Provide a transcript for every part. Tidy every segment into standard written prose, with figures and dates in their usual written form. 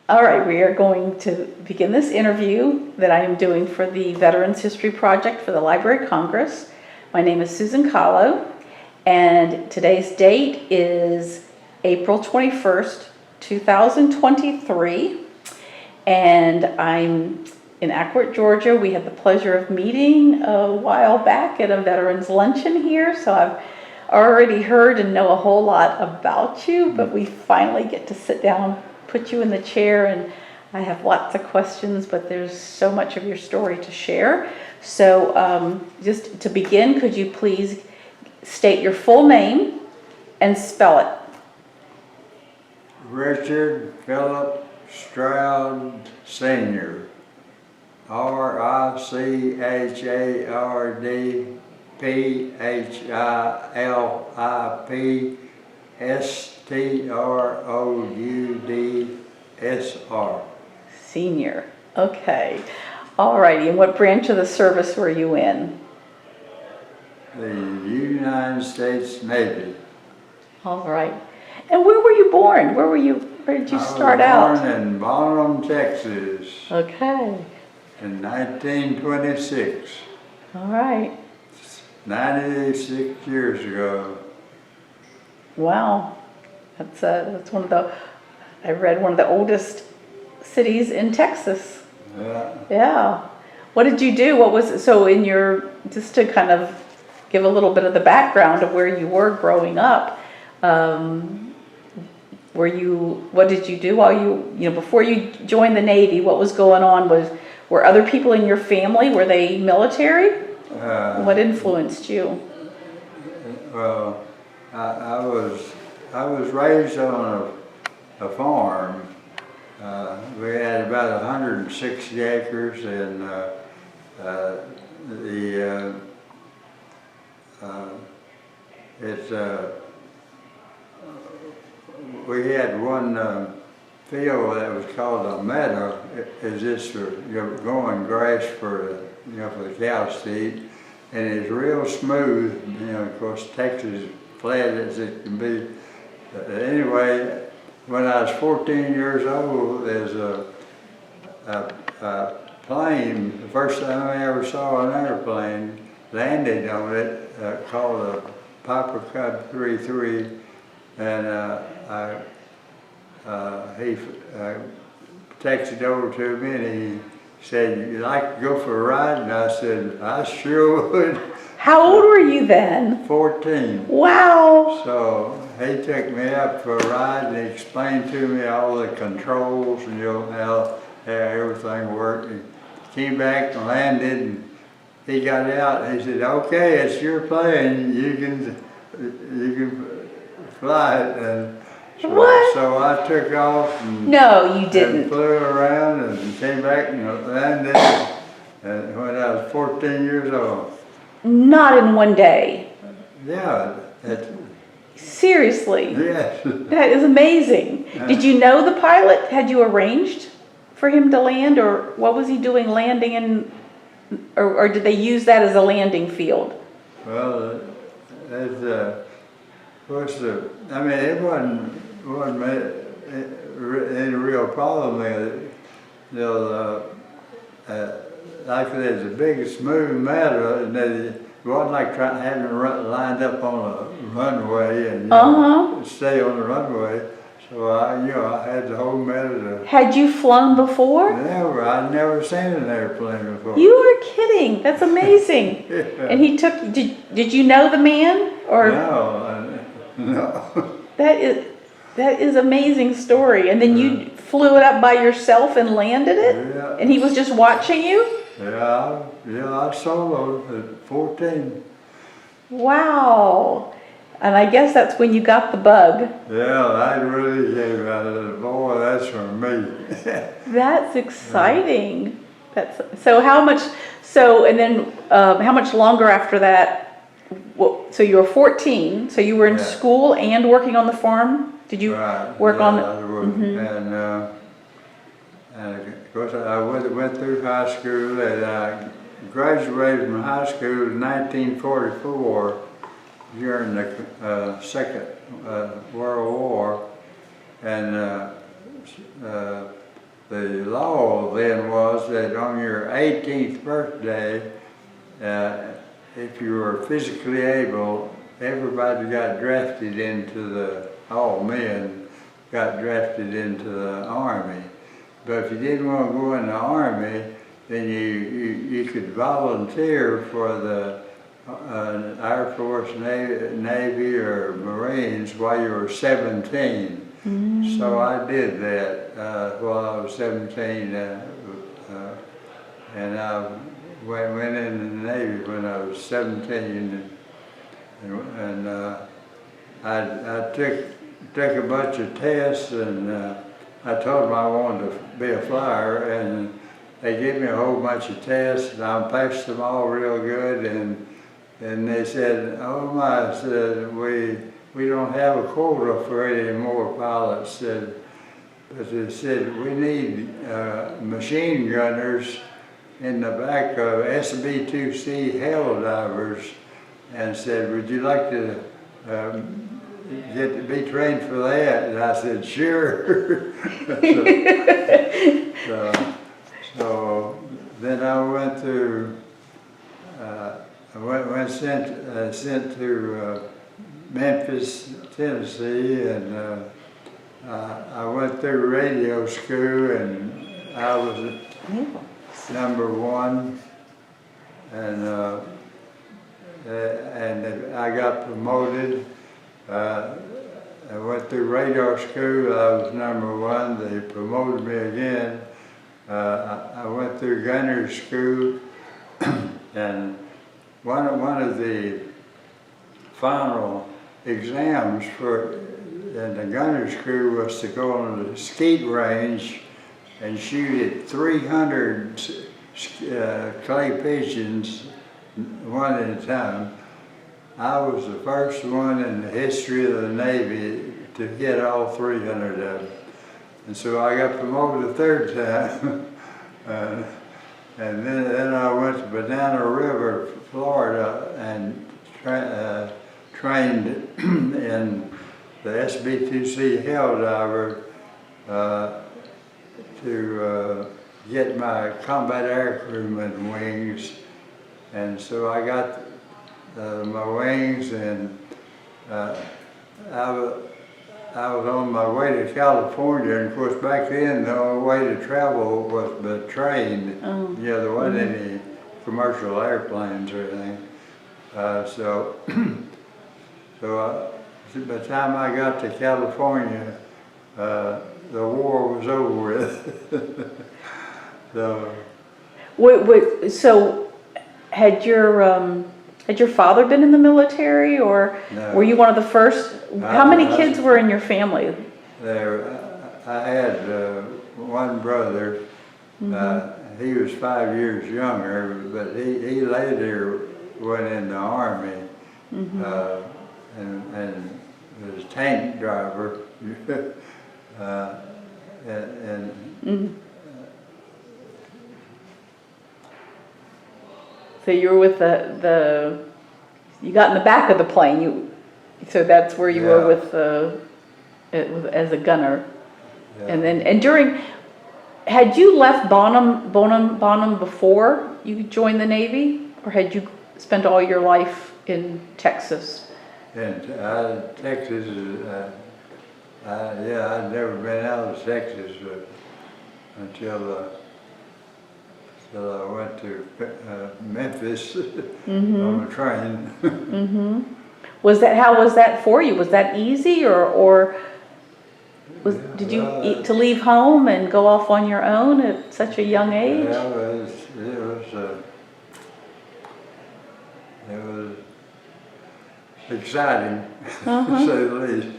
All right, we are going to begin this interview that I am doing for the Veterans History Project for the Library of Congress. My name is Susan Caolo, and today's date is April 21st, 2023, and I'm in Acworth, Georgia. We had the pleasure of meeting a while back at a veterans luncheon here, so I've already heard and know a whole lot about you, but we finally get to sit down, put you in the chair, and I have lots of questions, but there's so much of your story to share. So just to begin, could you please state your full name and spell it? Richard Philip Stroud Sr. RICHARD PHILIP STROUD SR. Senior. Okay. All righty. And what branch of the service were you in? The United States Navy. All right. And where were you born? Where did you start out? I was born in Bonham, Texas. Okay. In 1926. All right. 96 years ago. Wow. That's one of the, I read, one of the oldest cities in Texas. Yeah. Yeah. What did you do? What was, so in your, just to kind of give a little bit of the background of where you were growing up, what did you do while before you joined the Navy? What was going on? Were other people in your family, were they military? What influenced you? Well, I was raised on a farm. We had about 160 acres, and we had one field that was called a meadow. Is this for growing grass for for the cows to eat, and it's real smooth. Of course, Texas is flat as it can be. Anyway, when I was 14 years old, there's a plane. The first time I ever saw an airplane landed on it, called a Piper Cub 33, and he texted over to me, and he said, "You'd like to go for a ride?" And I said, "I sure would." How old were you then? 14. Wow. So he took me up for a ride, and he explained to me all the controls and how everything worked. He came back and landed, and he got out, and he said, "Okay, it's your plane. You can fly it." And so I took off and, no, you didn't. And flew around and came back and landed when I was 14 years old. Not in one day. Yeah. Seriously? Yes. That is amazing. Did you know the pilot? Had you arranged for him to land, or what was he doing landing in, or did they use that as a landing field? Well, it wasn't any real problem. Like there's a big smooth matter, and it wasn't like having it lined up on a runway and stay on the runway. So I had the whole matter. Had you flown before? Never. I'd never seen an airplane before. You are kidding. That's amazing. Yeah. And he took. Did you know the man? Or no. That is amazing story. And then you flew it up by yourself and landed it? Yeah. And he was just watching you? Yeah, I soloed at 14. Wow. And I guess that's when you got the bug. Yeah, that really came out of it. Boy, that's for me. That's exciting. How much longer after that? Well, so you were 14, so you were in school and working on the farm? Did you work on it? I would. And of course, I went through high school, and I graduated from high school in 1944 during the Second World War, and the law then was that on your 18th birthday, if you were physically able, everybody got drafted into all men got drafted into the Army. But if you didn't want to go in the Army, then you could volunteer for the Air Force, Navy, or Marines while you were 17. So I did that while I was 17, and I went in the Navy when I was 17, and I took a bunch of tests, and I told them I wanted to be a flyer, and they gave me a whole bunch of tests, and I passed them all real good, and they said, "Oh my," said, we don't have a quota for any more pilots, but they said, "We need machine gunners in the back of SB-2C hell divers," and said, "Would you like to get to be trained for that?" And I said, "Sure." So then I went to, sent to Memphis, Tennessee, and I went through radio school, and I was number one, and I got promoted. I went through radar school, I was number one, they promoted me again. I went through gunnery school, and one of the final exams in the gunnery school was to go on the skeet range and shoot at 300 clay pigeons, one at a time. I was the first one in the history of the Navy to hit all 300 of them. And so I got promoted a third time. And then I went to Banana River, Florida, and trained in the SB-2C hell diver to get my combat aircrewman wings. And so I got my wings, and I was on my way to California, and of course back then the only way to travel was by train. Yeah, there wasn't any commercial airplanes or anything. So by the time I got to California, the war was over with. So had your father been in the military, or No. were you one of the first? How many kids were in your family? I had one brother. He was 5 years younger, but he later went in the Army, and was a tank driver. So you were with you got in the back of the plane. So that's where you were with as a gunner, and then had you left Bonham before you joined the Navy, or had you spent all your life in Texas? And Texas, I'd never been out of Texas until I went to Memphis on a train. How was that for you? Was that easy, or did you to leave home and go off on your own at such a young age? Yeah, it was exciting, to say the least.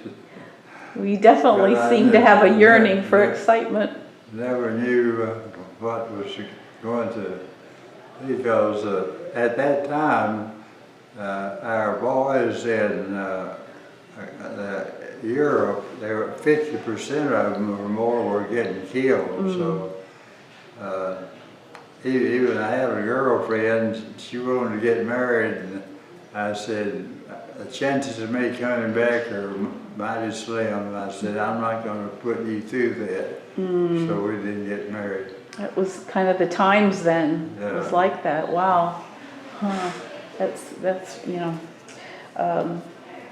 We definitely seem to have a yearning for excitement. Never knew what was going to, because at that time, our boys in Europe, 50% of them or more were getting killed. So even I had a girlfriend, she wanted to get married, and I said, the chances of me coming back are mighty slim. I said, I'm not going to put you through that. So we didn't get married. It was kind of the times then. It was like that. Wow. Huh. That's you know,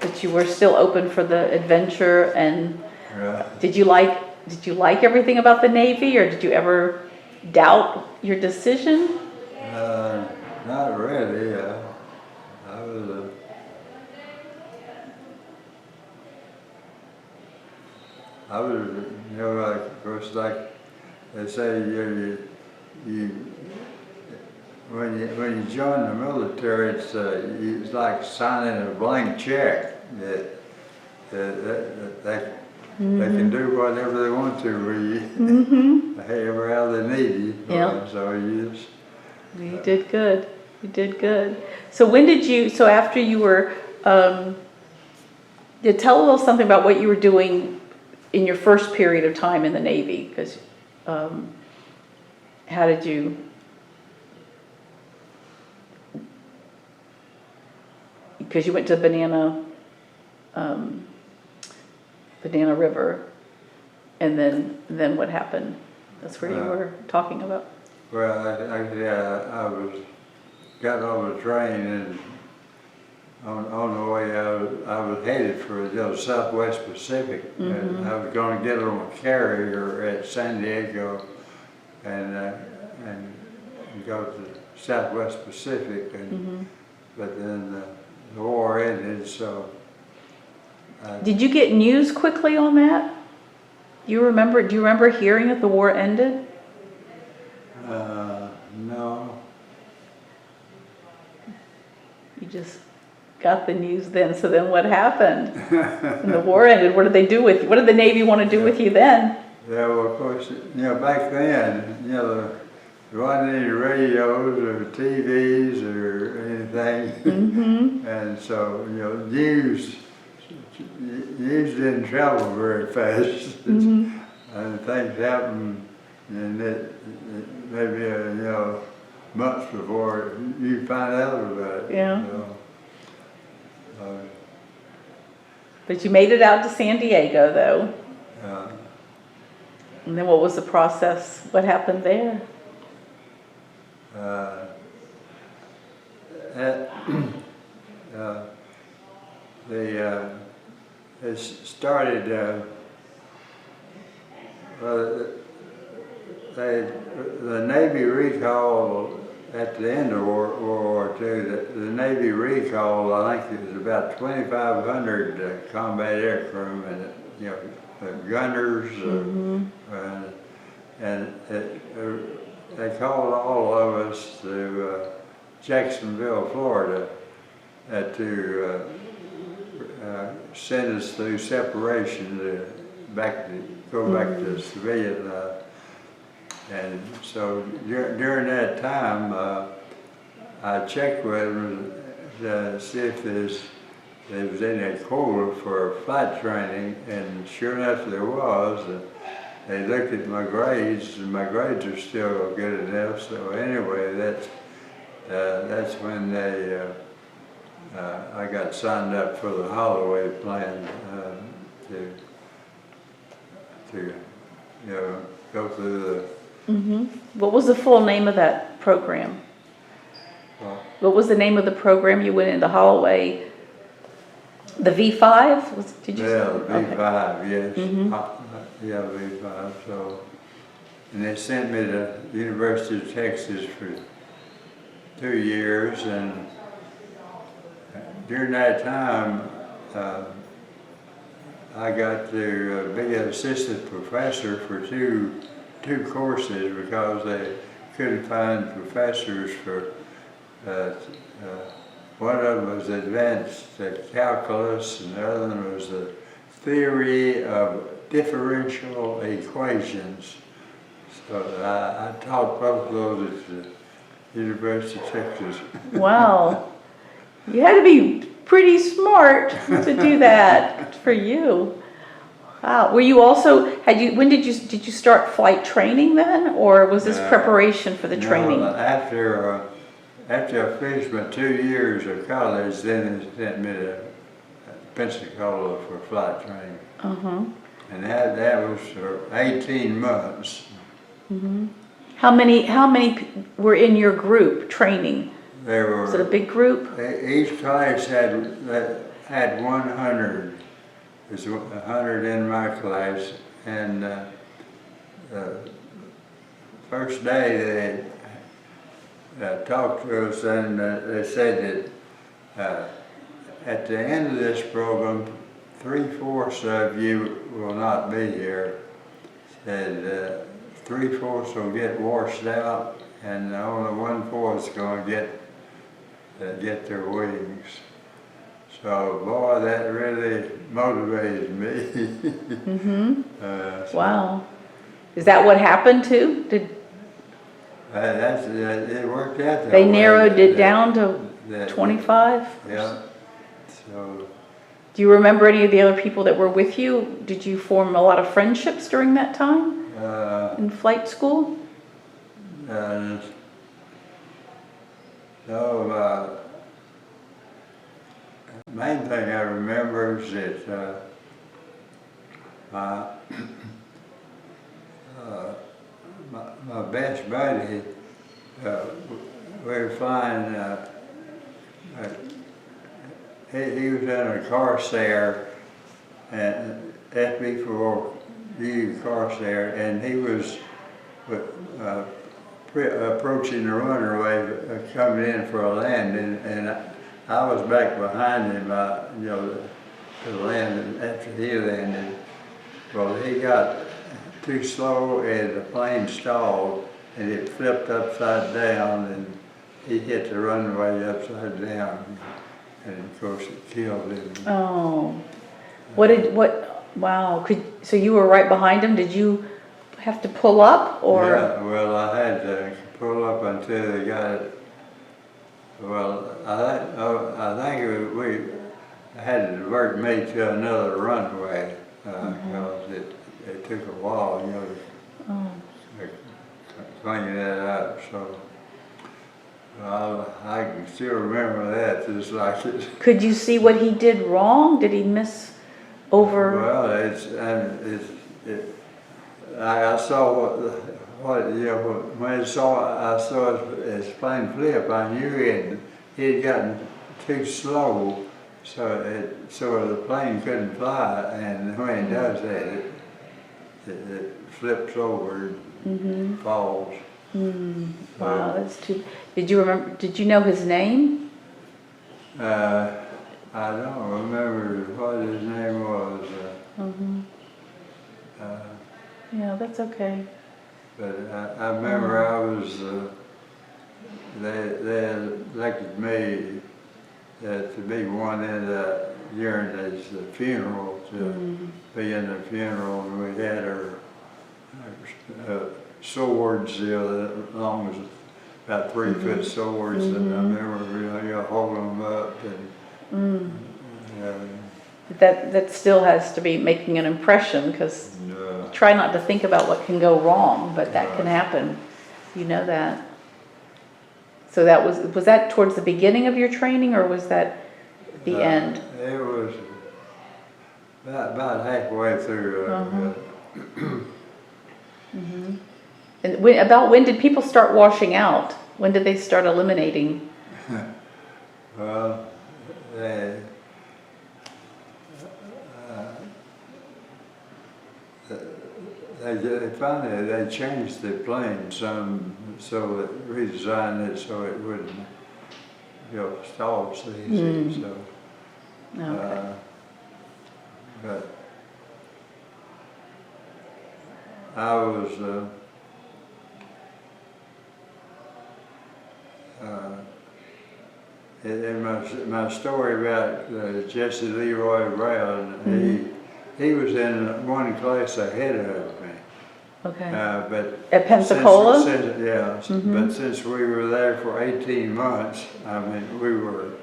but you were still open for the adventure. And did you like everything about the Navy, or did you ever doubt your decision? Not really. I was, you know, like, of course, like they say, when you join the military, it's like signing a blank check that they can do whatever they want to with you, however they need you. Yeah. So you did good. You did good. So when did you? So after you were, you tell a little something about what you were doing in your first period of time in the Navy, because how did you? Because you went to Banana River, and then what happened? That's where you were talking about. Well, I got on the train, and on the way I was headed for the Southwest Pacific. And I was going to get on a carrier at San Diego and go to Southwest Pacific. But then the war ended, so. Did you get news quickly on that? Do you remember hearing that the war ended? No. You just got the news then. So then what happened? When the war ended, what did they do with you? What did the Navy want to do with you then? Yeah, well, of course, you know, back then, you know, there wasn't any radios or TVs or anything. And so, you know, news didn't travel very fast. And things happened, and maybe, you know, months before you find out about it. Yeah. So, but you made it out to San Diego, though. And then what was the process? What happened there? It started. The Navy recall at the end of World War II. The Navy recall, I think it was about 2,500 combat aircrew and you know gunners, and they called all of us to Jacksonville, Florida, to send us through separation to go back to civilian. And so during that time, I checked with them to see if there was any quota for flight training, and sure enough there was. They looked at my grades, and my grades are still good enough. So anyway, that's when I got signed up for the Holloway plan to you know, go through the. What was the full name of that program? What was the name of the program you went into Holloway? The V5? Did you say? Yeah, the V5, okay. Yes. Yeah, V5. So, and they sent me to the University of Texas for 2 years, and during that time, I got to be an assistant professor for two courses because they couldn't find professors for. One of them was advanced calculus, and the other one was the theory of differential equations. So I taught both of those at the University of Texas. Wow. You had to be pretty smart to do that for you. Wow. Were you also, when did you start flight training then? Or was this preparation for the training? No, after I finished my 2 years of college, then they sent me to Pensacola for flight training. Uh-huh. And that was for 18 months. How many were in your group training? There Was it a were, big group? each class had 100. There's 100 in my class. And first day they talked to us, and they said that at the end of this program, 3/4 of you will not be here. Said 3/4 will get washed out, and only 1/4 is going to get their wings. So, boy, that really motivated me. So Wow. Is that what happened too? Did it worked out that they way. narrowed it down to that- 25? Yeah. So, Do you remember any of the other people that were with you? Did you form a lot of friendships during that time in flight school? No, main thing I remember is that my best buddy, we were flying, he was in a Corsair, and FB4U Corsair, and he was approaching the runway, coming in for a landing, and I was back behind him, to land after he landed. Well, he got too slow and the plane stalled, and it flipped upside down, and he hit the runway upside down, and of course it killed him. Oh, wow. So you were right behind him. Did you have to pull up or? Yeah, well, I had to pull up until they got it. Well, I think we had to divert me to another runway because it took a while, to clean that up. So I can still remember that just like it. Could you see what he did wrong? Did he miss over? Well, I saw when I saw his plane flip, I knew he had gotten too slow, so the plane couldn't fly, and when it does that, it flips over and falls. Wow, that's too. Did you know his name? I don't remember what his name was. Yeah, that's okay. But I remember I was, they elected me to be one during his funeral, to be in the funeral, and we had our swords, long as about 3-foot swords, and I remember holding them up, and That still has to be making an impression because try not to think about what can go wrong, but that can happen. You know that. So that was that towards the beginning of your training, or was that the end? It was about halfway through. And when did people start washing out? When did they start eliminating? Well, they finally changed the plane some, so it redesigned it so it wouldn't stall so easy. So, Okay. but I was in my story about Jesse Leroy Brown, he was in one class ahead of me. Okay. But At Pensacola? But since we were there for 18 months, I mean, we were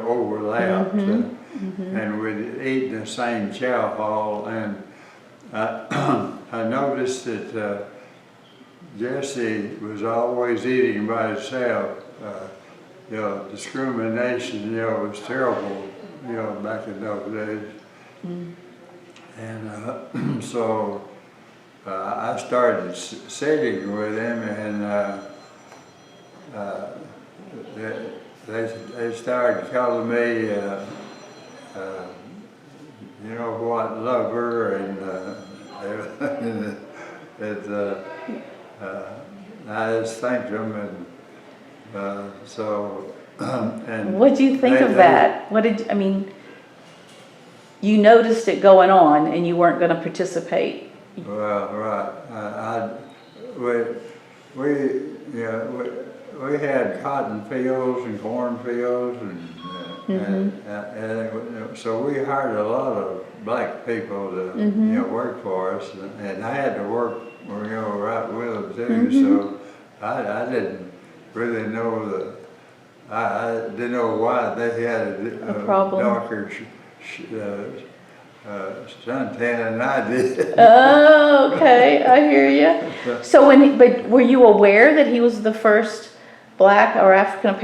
overlapped, and we'd eat in the same chow hall, and I noticed that Jesse was always eating by himself. Discrimination, was terrible you know, back in those days. And so I started sitting with him, and they started calling me, you know what, lover, and I just thanked them, and so. And What'd you think of that? What did, I mean, you noticed it going on and you weren't gonna participate. Well, right. We had cotton fields and corn fields, and so we hired a lot of black people to you know, work for us, and I had to work, you know, right with them too. So I didn't really know I didn't know why they had a problem. darker suntan than I did. Oh, okay, I hear you. So but were you aware that he was the first black or African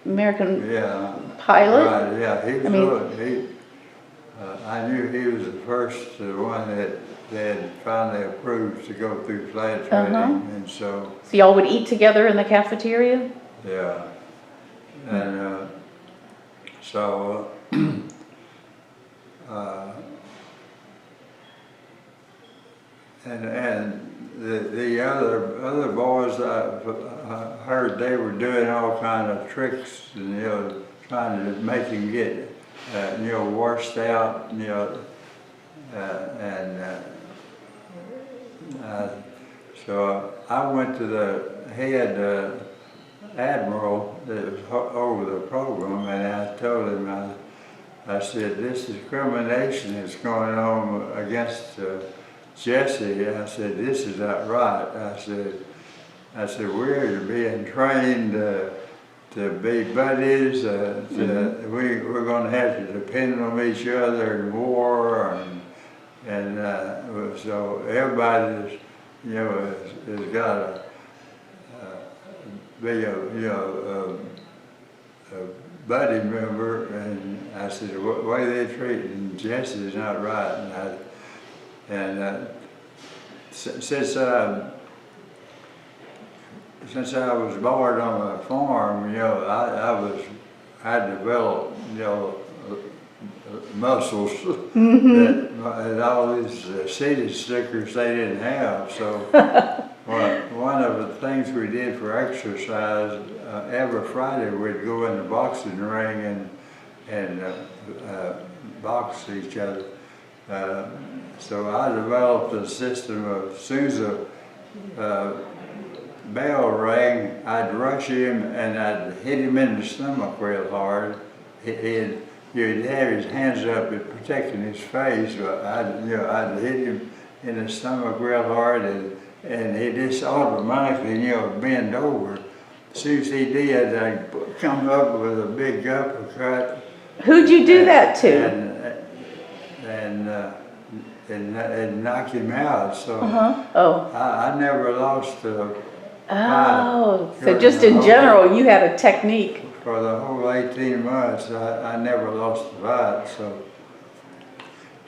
American Yeah. pilot? Right, yeah, he was, I knew he was the first one that they had finally approved to go through flight training, and so. So y'all would eat together in the cafeteria? Yeah, and so and the other boys, I heard they were doing all kind of tricks, and you know, trying to make him get you know, washed out, you know, so I went to the head admiral that was over the program, and I told him, I said, this discrimination that's going on against Jesse. I said, this is not right. I said, we're being trained to be buddies. We're going to have to depend on each other in war, and so everybody's, you know, has got to be a buddy member. And I said, the way they're treating Jesse is not right. Since I was born on a farm, you know, I developed, you know, muscles that all these city stickers they didn't have. So one of the things we did for exercise, every Friday we'd go in the boxing ring and box each other. So I developed a system of, as soon as a bell rang, I'd rush him and I'd hit him in the stomach real hard. You'd have his hands up protecting his face, but I'd hit him in the stomach real hard, and he just automatically, you know, bend over. As soon as he did, I'd come up with a big uppercut. Who'd you do that to? And knock him out. So I never lost a fight. So just in general, you had a technique. For the whole 18 months, I never lost a fight.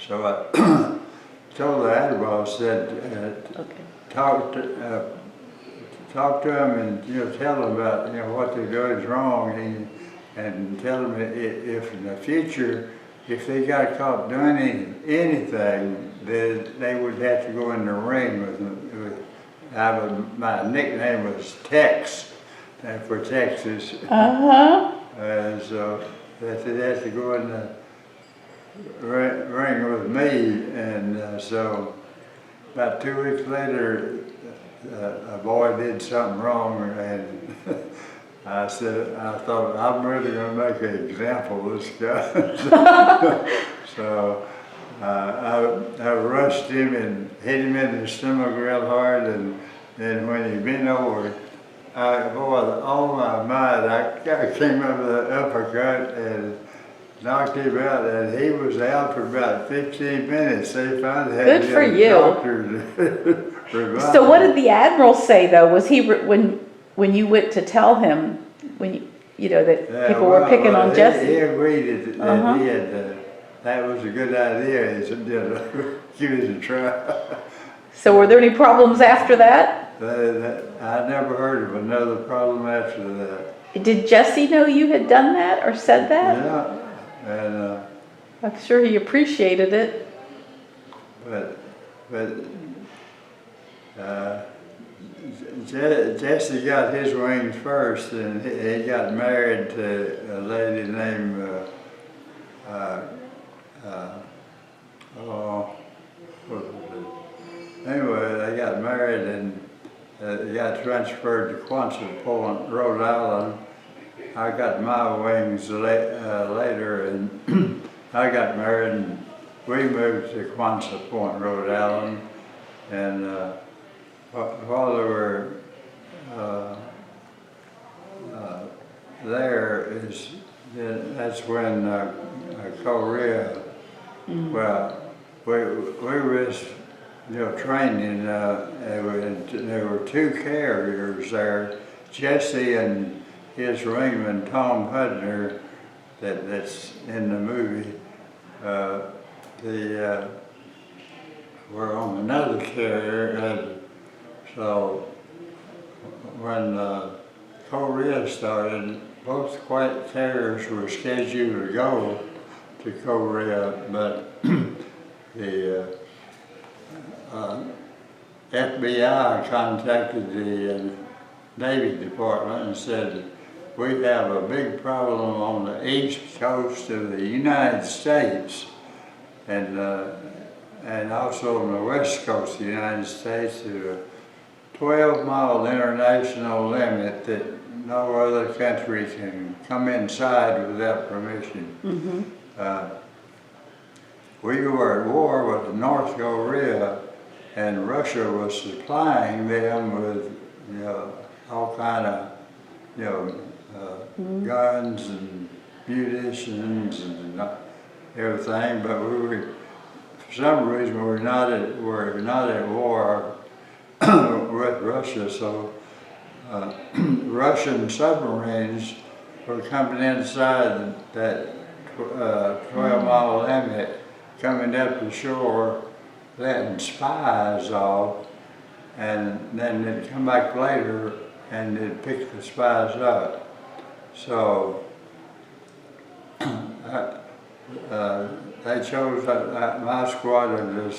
So I told the admiral, said, talk to him and, you know, tell them about, you know, what they're doing is wrong, and tell them if in the future, if they got caught doing anything, they would have to go in the ring with them. My nickname was Tex, for Texas. And so they'd have to go in the ring with me, and so about 2 weeks later, a boy did something wrong, and I thought, I'm really going to make an example of this guy. So I rushed him and hit him in the stomach real hard, and then when he bent over, all my might, I came up with an uppercut and knocked him out, and he was out for about 15 minutes. They finally had to get a doctor to revive him. So what did the admiral say though? Was he when you went to tell him you know, that Yeah, people were well, picking on he Jesse. agreed that Uh-huh. he had, that was a good idea. He said, give it a try. So were there any problems after that? I never heard of another problem after that. Did Jesse know you had done that or said that? Yeah, and, I'm sure he appreciated it. but, Jesse got his wings first, and he got married to a lady named, what was it? Anyway, they got married and they got transferred to Quonset Point, Rhode Island. I got my wings later, and I got married, and we moved to Quonset Point, Rhode Island, and while they were that's when Korea. Well, we was training. There were two carriers there, Jesse and his ringman Tom Hudner, that's in the movie. Were on another carrier, so when Korea started, both carriers were scheduled to go to Korea, but the FBI contacted the Navy Department and said, we have a big problem on the east coast of the United States and also on the west coast of the United States. There's a 12-mile international limit that no other country can come inside without permission. Mm-hmm. We were at war with North Korea, and Russia was supplying them with all kind of guns and munitions and everything, but we were, for some reason, we're not at war with Russia. So Russian submarines were coming inside that 12-mile limit, coming up the shore, letting spies off, and then they'd come back later and they'd pick the spies up. So they chose my squadron to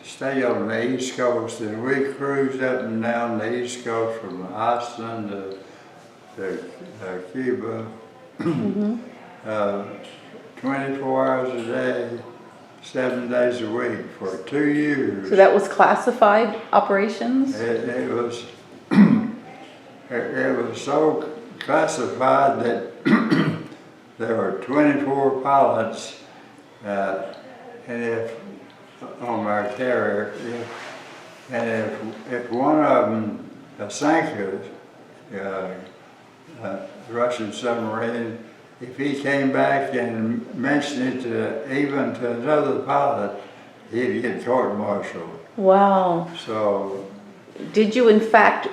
stay on the East Coast, and we cruised up and down the East Coast from Iceland to Cuba, 24 hours a day, 7 days a week for 2 years. So that was classified operations? It was it was so classified that there were 24 pilots, and on our carrier, if one of them sank a Russian submarine, if he came back and mentioned it even to another pilot, he'd get court-martialed. Wow. So, Did you, in fact,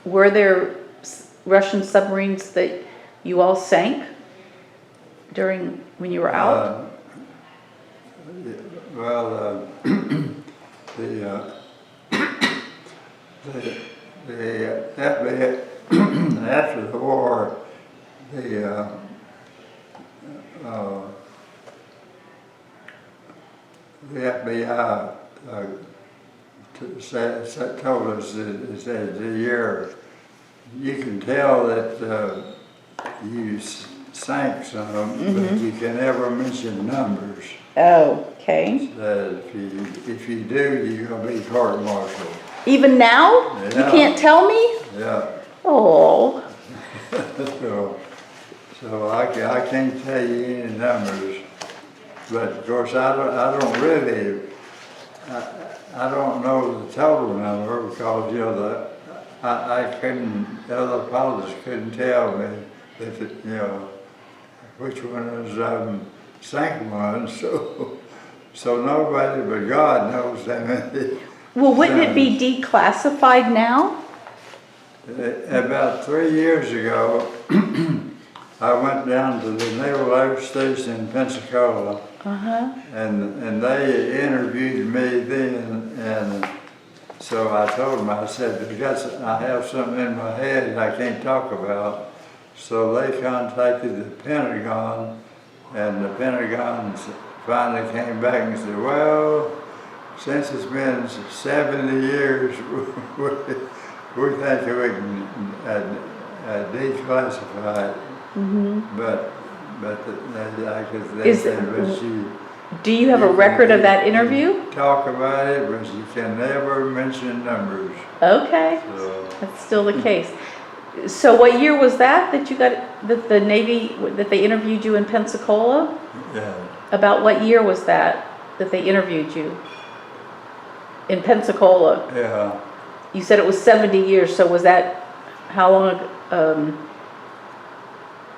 were there Russian submarines that you all sank when you were out? After the war, the FBI told us that the year you can tell that you sank some, but you can never mention numbers. Oh, okay. If you do, you're going to be court-martialed. Even now? Yeah. You can't tell me? Yeah. Oh. So I can't tell you any numbers, but of course I don't really. I don't know the total number because I couldn't. The other pilots couldn't tell me that which one of them sank one. So nobody but God knows that. Well, wouldn't it be declassified now? About 3 years ago, I went down to the Naval Air Station in Pensacola, Uh-huh. and they interviewed me then, and so I told them, I said, because I have something in my head I can't talk about. So they contacted the Pentagon, and the Pentagon finally came back and said, well, since it's been 70 years, we think we can declassify it. But they said, but you Do you have a record of that interview? talk about it, but you can never mention numbers. Okay, So, that's still the case. So what year was that you got, that the Navy, that they interviewed you in Pensacola? yeah, About what year was that they interviewed you? In Pensacola? yeah. You said it was 70 years, so was that, how long,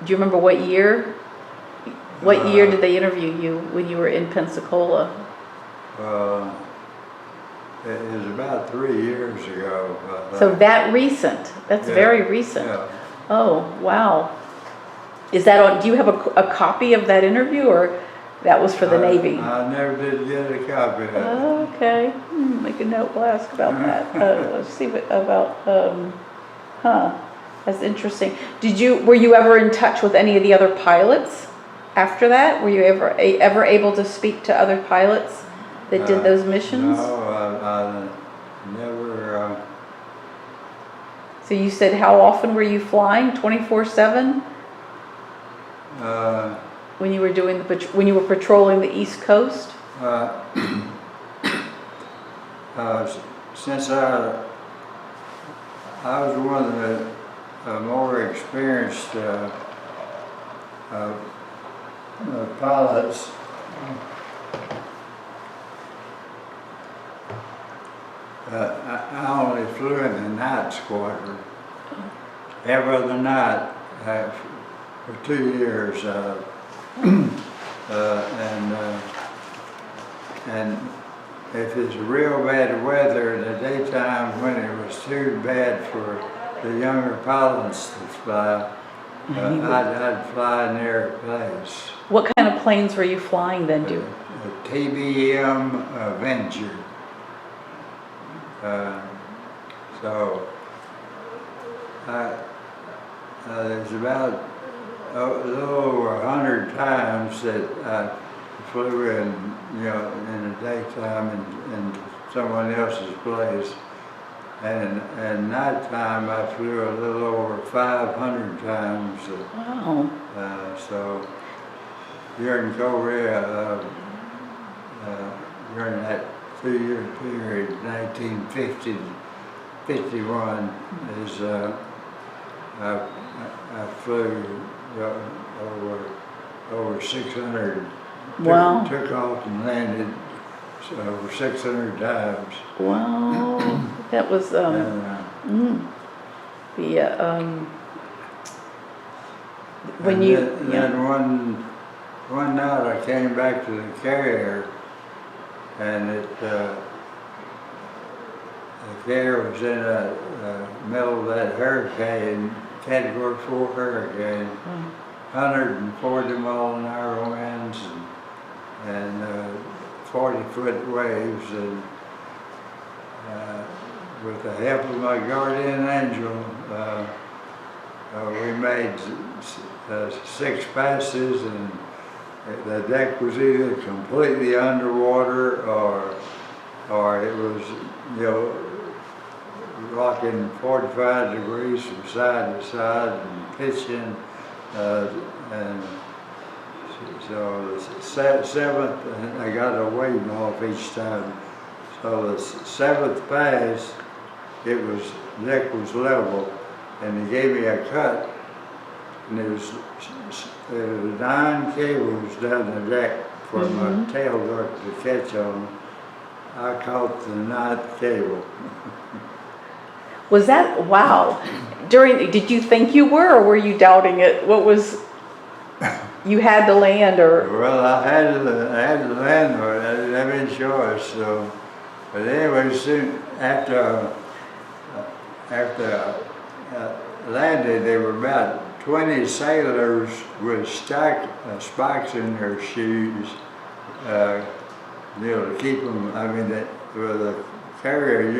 do you remember what year? What year did they interview you when you were in Pensacola? It was about 3 years ago. So that recent, that's Yeah, very recent. Yeah. Oh, wow. Is that on, do you have a copy of that interview, or that was for the Navy? I never did get a copy of it. Okay, make a note, we'll ask about that. Let's see what about, that's interesting. Were you ever in touch with any of the other pilots after that? Were you ever able to speak to other pilots that did those missions? No, I never, So you said, how often were you flying? 24/7? When you were doing when you were patrolling the East Coast? Since I was one of the more experienced pilots, I only flew in the night squadron. Every other night for 2 years, and if it's real bad weather in the daytime, when it was too bad for the younger pilots to fly, I'd fly in their place. What kind of planes were you flying then, A TBM Avenger. So there's about a little over 100 times that I flew in, in the daytime in someone else's place, and nighttime I flew a little over 500 times. Wow. So during COVID, during that 2-year period, 1950 to 51, is I flew over 600. Wow. Took off and landed over 600 times. Wow. That was when you Then one night I came back to the carrier, and the carrier was in the middle of that hurricane, Category 4 hurricane, 140-mile-an-hour winds and 40-foot waves, and with the help of my guardian angel, we made 6 passes, and the deck was either completely underwater or it was, rocking 45 degrees from side to side and pitching, and so the 7th, I got a wave off each time. So the 7th pass, deck was level, and he gave me a cut, and there was 9 cables down the deck for my tail duct to catch on. I caught the 9th cable. Was that, wow. Did you think you were, or were you doubting it? What was, you had to land, or? Well, I had to land, but I didn't have any choice. So, but anyway, soon after I landed, they were about 20 sailors with spikes in their shoes, to keep them, I mean, with a carrier,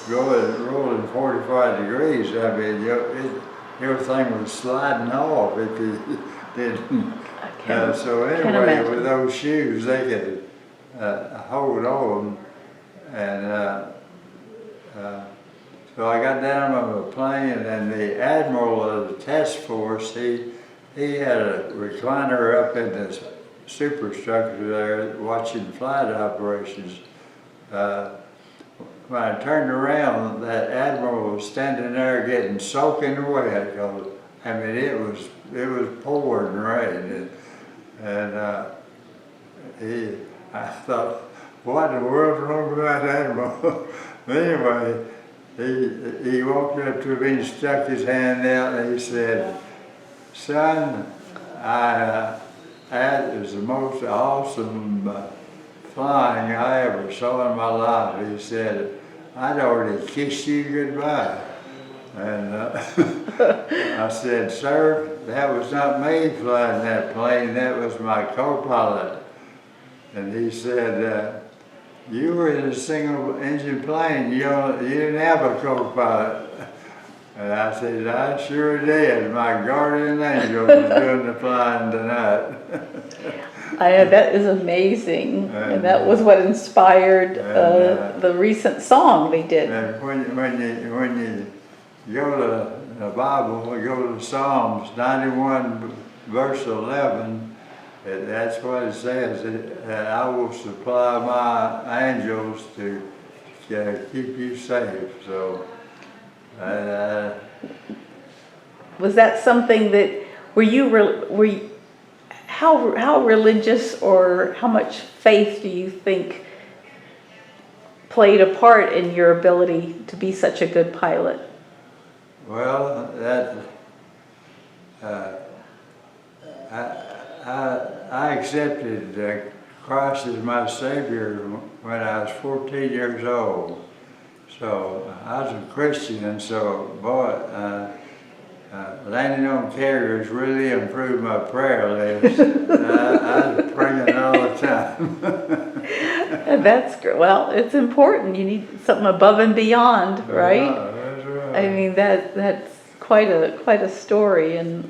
rolling 45 degrees, I mean, everything was sliding off if you didn't. So anyway, with those shoes, they could hold on. And so I got down on the plane, and the admiral of the task force, he had a recliner up in the superstructure there watching flight operations. When I turned around, that admiral was standing there getting soaking wet. I mean, it was pouring rain, and I thought, what in the world's wrong with that admiral? Anyway, he walked up to me and stuck his hand out, and he said, "Son, that is the most awesome flying I ever saw in my life." He said, "I'd already kissed you goodbye." And I said, "Sir, that was not me flying that plane, that was my co-pilot." And he said, "You were in a single engine plane, you didn't have a co-pilot." And I said, "I sure did. My guardian angel was doing the flying tonight." That is amazing, and that was what inspired the recent song they did. And when you go to the Bible, we go to Psalms 91 verse 11, that's what it says, that I will supply my angels to keep you safe. So was that something that, were you how religious or how much faith do you think played a part in your ability to be such a good pilot? Well, I accepted Christ as my Savior when I was 14 years old. So I was a Christian, and so boy, landing on carriers really improved my prayer list. I was praying all the time. That's great. Well, it's important. You need something above and beyond, right? That's right. I mean, that's quite a story, and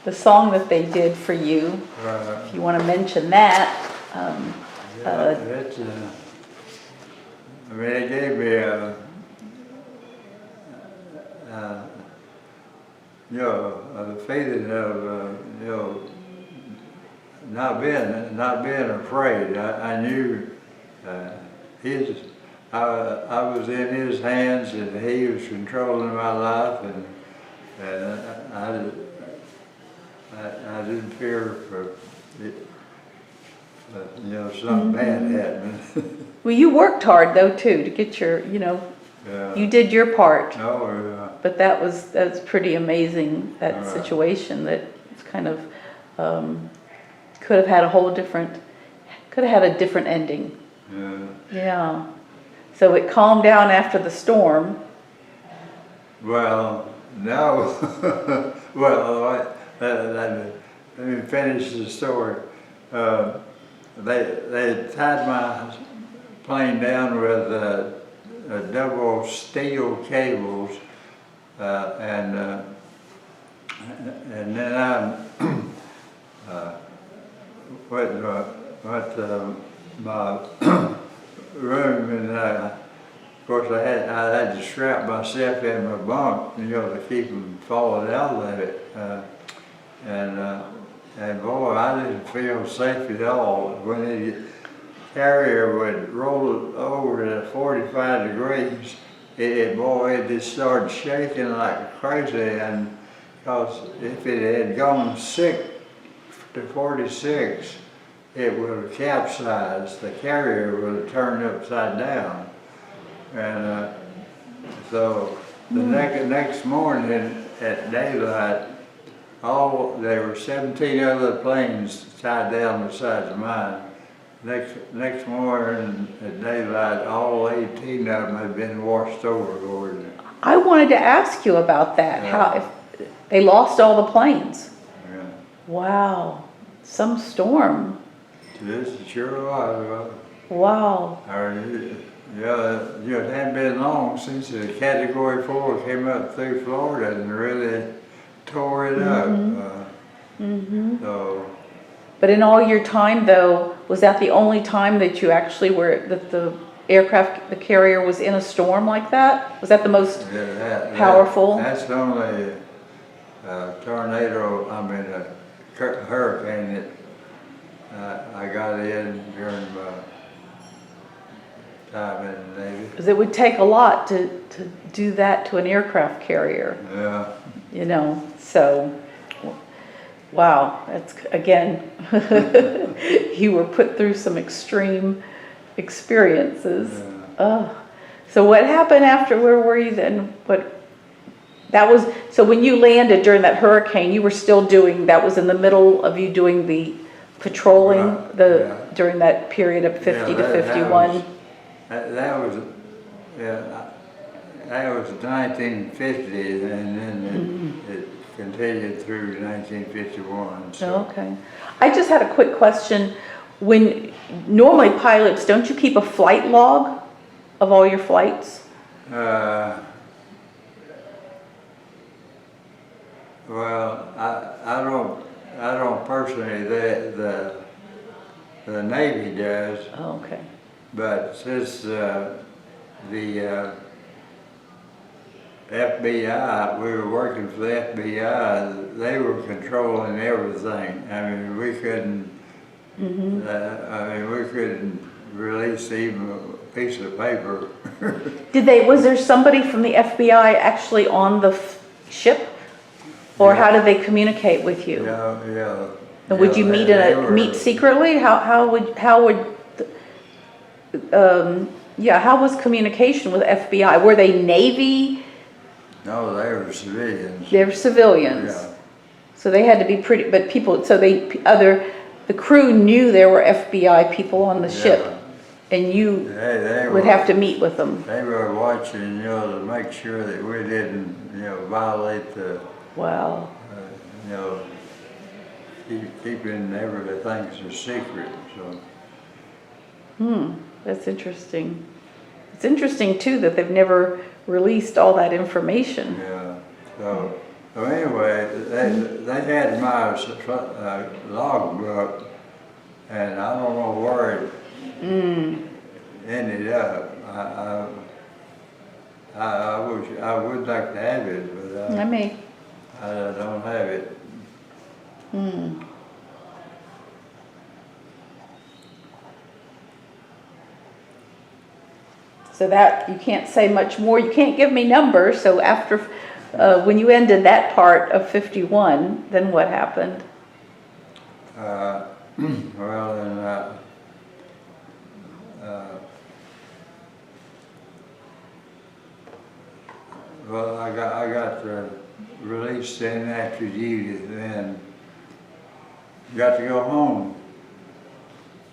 the song that they did for you. If you want to mention that. I mean, it gave me a feeling of not being afraid. I knew I was in his hands, and he was controlling my life, and I didn't fear for something bad happening. Well, you worked hard though too to get your, you did your part. Oh, yeah. But that's pretty amazing, that situation that it's kind of could have had a different ending. Yeah. Yeah. So it calmed down after the storm. Well, no. Well, let me finish the story. They tied my plane down with double steel cables, and then I went to my room, and of course I had to strap myself in my bunk, to keep from falling out of it, and boy, I didn't feel safe at all. When the carrier would roll over to 45 degrees, it just started shaking like crazy, and because if it had gone 6 to 46, it would have capsized. The carrier would have turned upside down. And so the next morning at daylight, there were 17 other planes tied down besides mine. Next morning at daylight, all 18 of them had been washed overboard. I wanted to ask you about that. They lost all the planes. Yeah. Wow, some storm. This sure was. Wow. It hadn't been long since the Category 4 came up through Florida and really tore it up. So, But in all your time though, was that the only time that you actually were, that the aircraft, the carrier was in a storm like that? Was that the most powerful? That's the only tornado, hurricane that I got in during my time in the Navy. Because it would take a lot to do that to an aircraft carrier. Yeah. You know, so, wow, that's, again, you were put through some extreme experiences. Yeah. So what happened after, where were you then? So when you landed during that hurricane, you were still doing, that was in the middle of you doing the patrolling, during that period of 50 to 51? That was 1950, and then it continued through 1951. So. Okay. I just had a quick question. When normally pilots, don't you keep a flight log of all your flights? Well, I don't personally. The Navy does. Oh, okay. But since the FBI, we were working for the FBI, they were controlling everything. I mean, we couldn't. We couldn't release even a piece of paper. Was there somebody from the FBI actually on the ship? Or how did they communicate with you? Yeah. And would you meet secretly? How was communication with FBI? Were they Navy? No, they were civilians. They were civilians. Yeah. So they had to be pretty, but people, the crew knew there were FBI people on the ship, and you would have to meet with them. They were watching, to make sure that we didn't, violate the. Wow. Keeping everything a secret. So. That's interesting. It's interesting too that they've never released all that information. Yeah. So anyway, they had my logbook, and I don't know where it ended up. I would like to have it, but I don't have it. So that, you can't say much more. You can't give me numbers. So after, when you ended that part of 51, then what happened? I got released in after duty, and got to go home,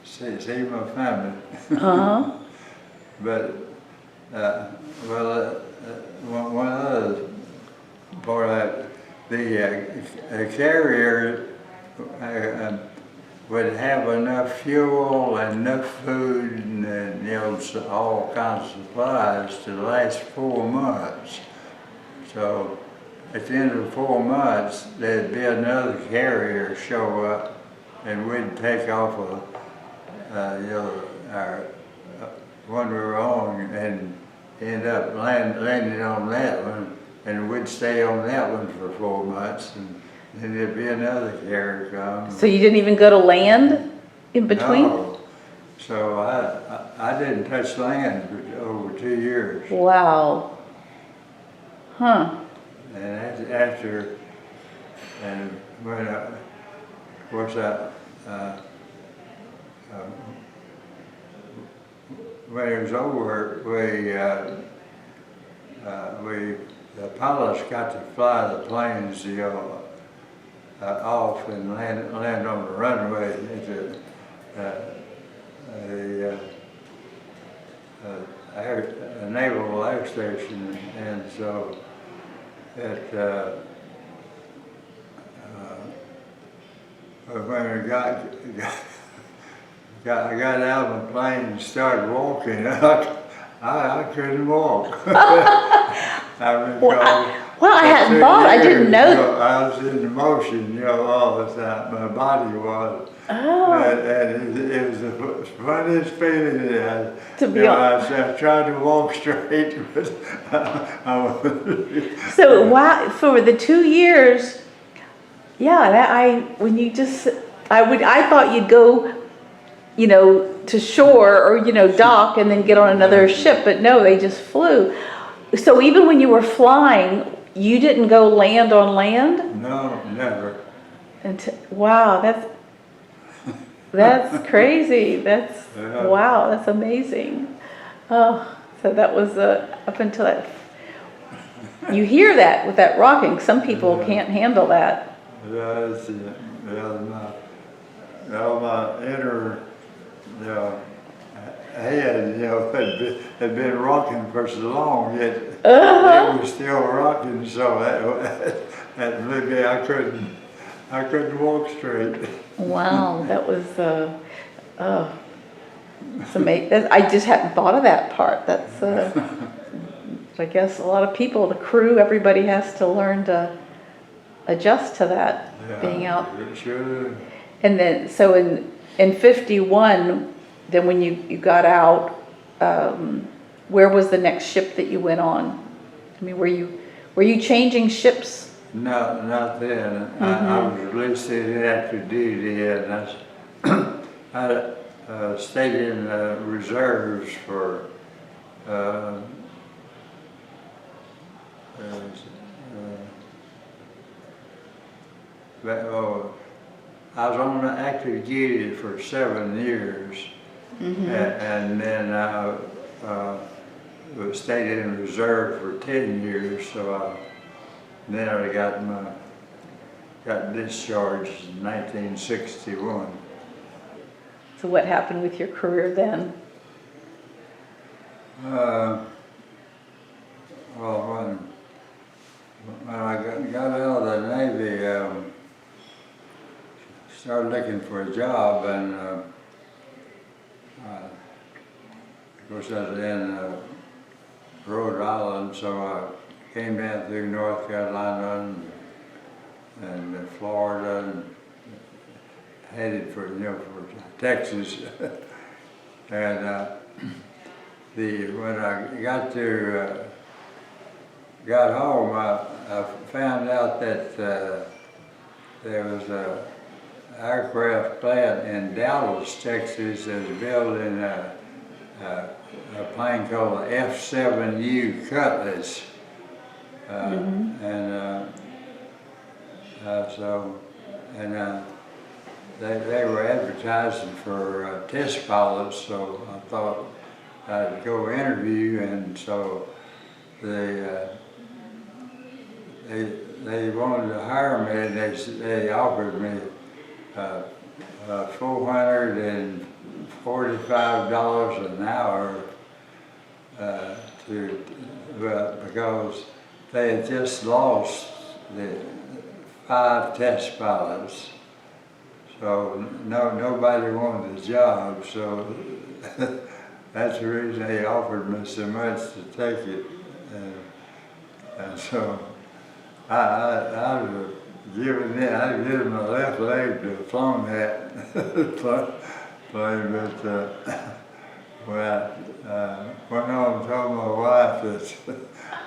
see my family. But one other part of the carrier would have enough fuel and enough food and all kinds of supplies to last 4 months. So at the end of 4 months, there'd be another carrier show up, and we'd take off our one we were on and end up landing on that one, and we'd stay on that one for 4 months, and then there'd be another carrier come. So you didn't even go to land in between? No. So I didn't touch land for over 2 years. Wow. Huh. And when of course when it was over, the pilots got to fly the planes, off and land on the runway at the Naval Air Station, and so But when I got out of the plane and started walking, I couldn't walk. I hadn't thought, I didn't know. I was in motion, all the time. My body was. Oh. And it was the funniest feeling that To be I tried to walk straight, but So wow, for the 2 years, yeah, when you just, I thought you'd go, to shore or, dock and then get on another ship, but no, they just flew. So even when you were flying, you didn't go land on land? No, never. Wow, that's crazy. Yeah. Wow, that's amazing. Oh, so that was up until that. You hear that with that rocking. Some people can't handle that. Yeah, my inner head, had been rocking for so long, yet it was still rocking, so that maybe I couldn't walk straight. Wow, that was it's amazing. I just hadn't thought of that part. That's I guess a lot of people, the crew, everybody has to learn to adjust to that, being out. Sure. And then, so in 51, then when you got out, where was the next ship that you went on? I mean, were you changing ships? No, not then. I was released in active duty, and I stayed in reserves for I was on active duty for 7 years, and then I stayed in reserve for 10 years. So then I got discharged in 1961. So what happened with your career then? Well, when I got out of the Navy, started looking for a job, and of course I was in Rhode Island, so I came down through North Carolina and Florida, and headed for Texas. And when I got home, I found out that there was a aircraft plant in Dallas, Texas, that was building a plane called the F-7U Cutlass. They were advertising for test pilots, so I thought I'd go interview, and so they wanted to hire me, and they offered me $445 an hour because they had just lost the 5 test pilots, so nobody wanted the job. So that's the reason they offered me so much to take it, and so I was given it. I given my left leg to have flown that plane, but went home and told my wife that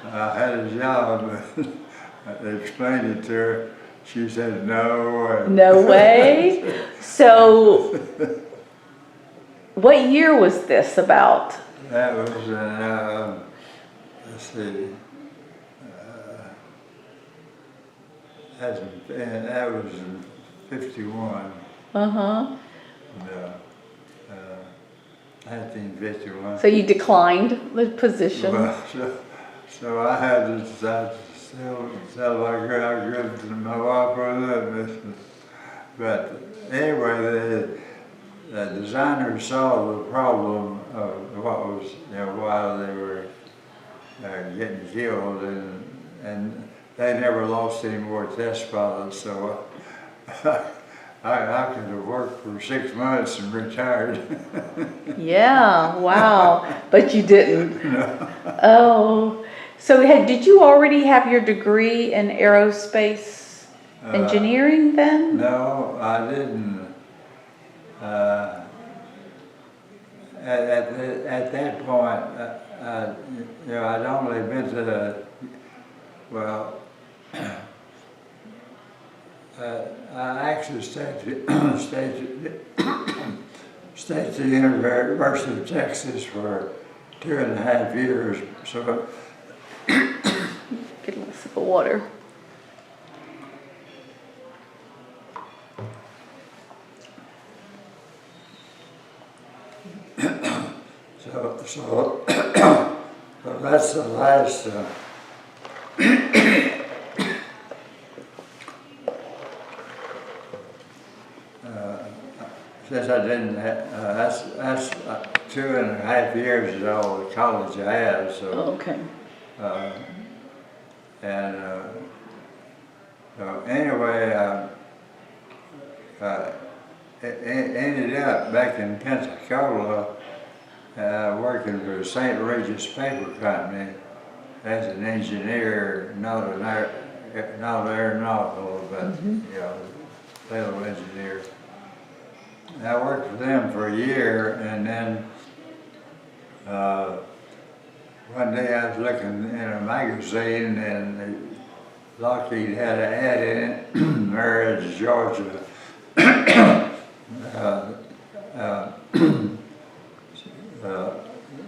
I had a job. They explained it to her. She said no. No way. So, what year was this about? That was in, let's see, that was in 51. Uh-huh. Yeah, 1951. So you declined the position? Well, so I had to decide to tell my good to my wife on that. But anyway, the designers saw the problem of what was, while they were getting killed, and they never lost any more test pilots. So I could have worked for 6 months and retired. Yeah, wow, but you didn't. Oh, so did you already have your degree in aerospace engineering then? No, I didn't. At that point, you know, I'd only been to the, well, I actually stayed at the University of Texas for 2.5 years. So Get a little sip of water. so that's the last. Since I didn't have, that's 2.5 years is all the college I had, so. Okay. So anyway, ended up back in Pensacola, working for St. Regis Paper Company as an engineer, not aeronautical, but you know, fellow engineer. I worked for them for a year, and then one day I was looking in a magazine, and Lockheed had an ad in it, Marriage, Georgia.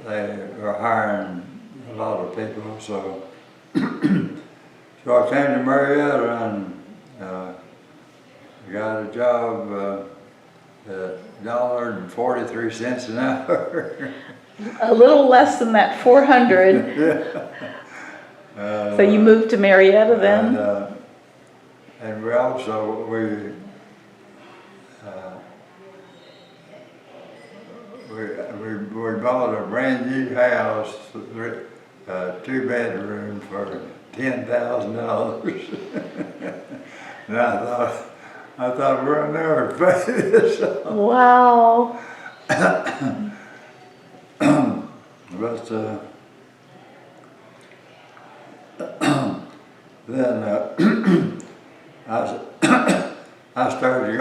They were hiring a lot of people, so so I came to Marietta and got a job $1.43 an hour. A little less than that 400. So you moved to Marietta then? And we also, we bought a brand new house, 2-bedroom for $10,000. And I thought we'll never pay this off. Wow. But then I started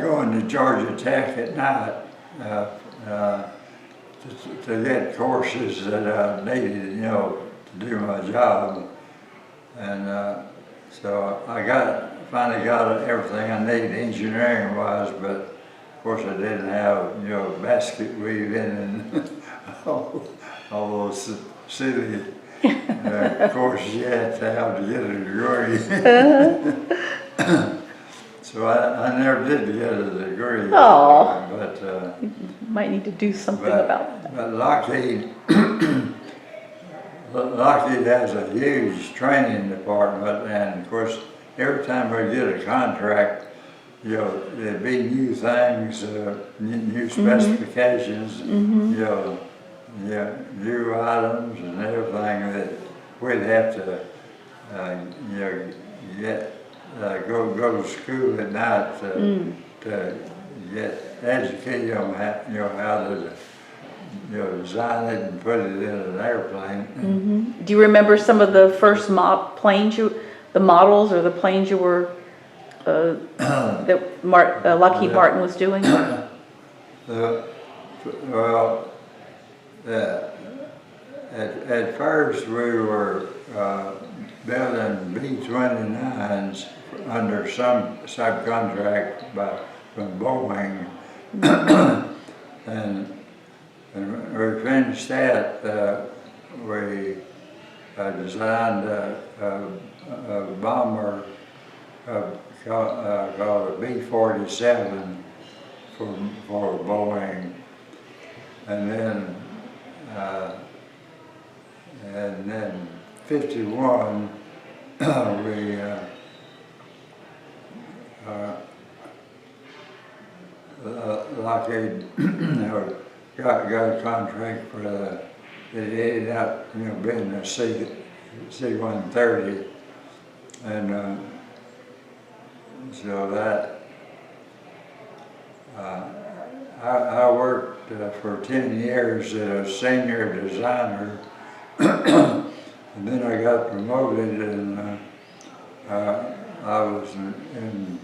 going to Georgia Tech at night to get courses that I needed, you know, to do my job. And so I finally got everything I needed engineering-wise, but of course I didn't have, you know, basket weaving and all those silly courses you had to have to get a degree. So I never did get a degree. Oh. But You might need to do something about that. but Lockheed has a huge training department, and of course, every time we get a contract, you know, there'd be new things, new specifications, you know, new items and everything that we'd have to, you know, go to school at night to get educated on how, you know, how to, you know, design it and put it in an airplane. Do you remember some of the first planes the models or the planes you were, that Lockheed Martin was doing? Well, at first we were building B-29s under some subcontract from Boeing, and when we finished that, we designed a bomber called a B-47 for Boeing, and then 51 we Lockheed got a contract for it ended up, you know, being a C-130, And so that, I worked for 10 years as a senior designer, and then I got promoted, and I was in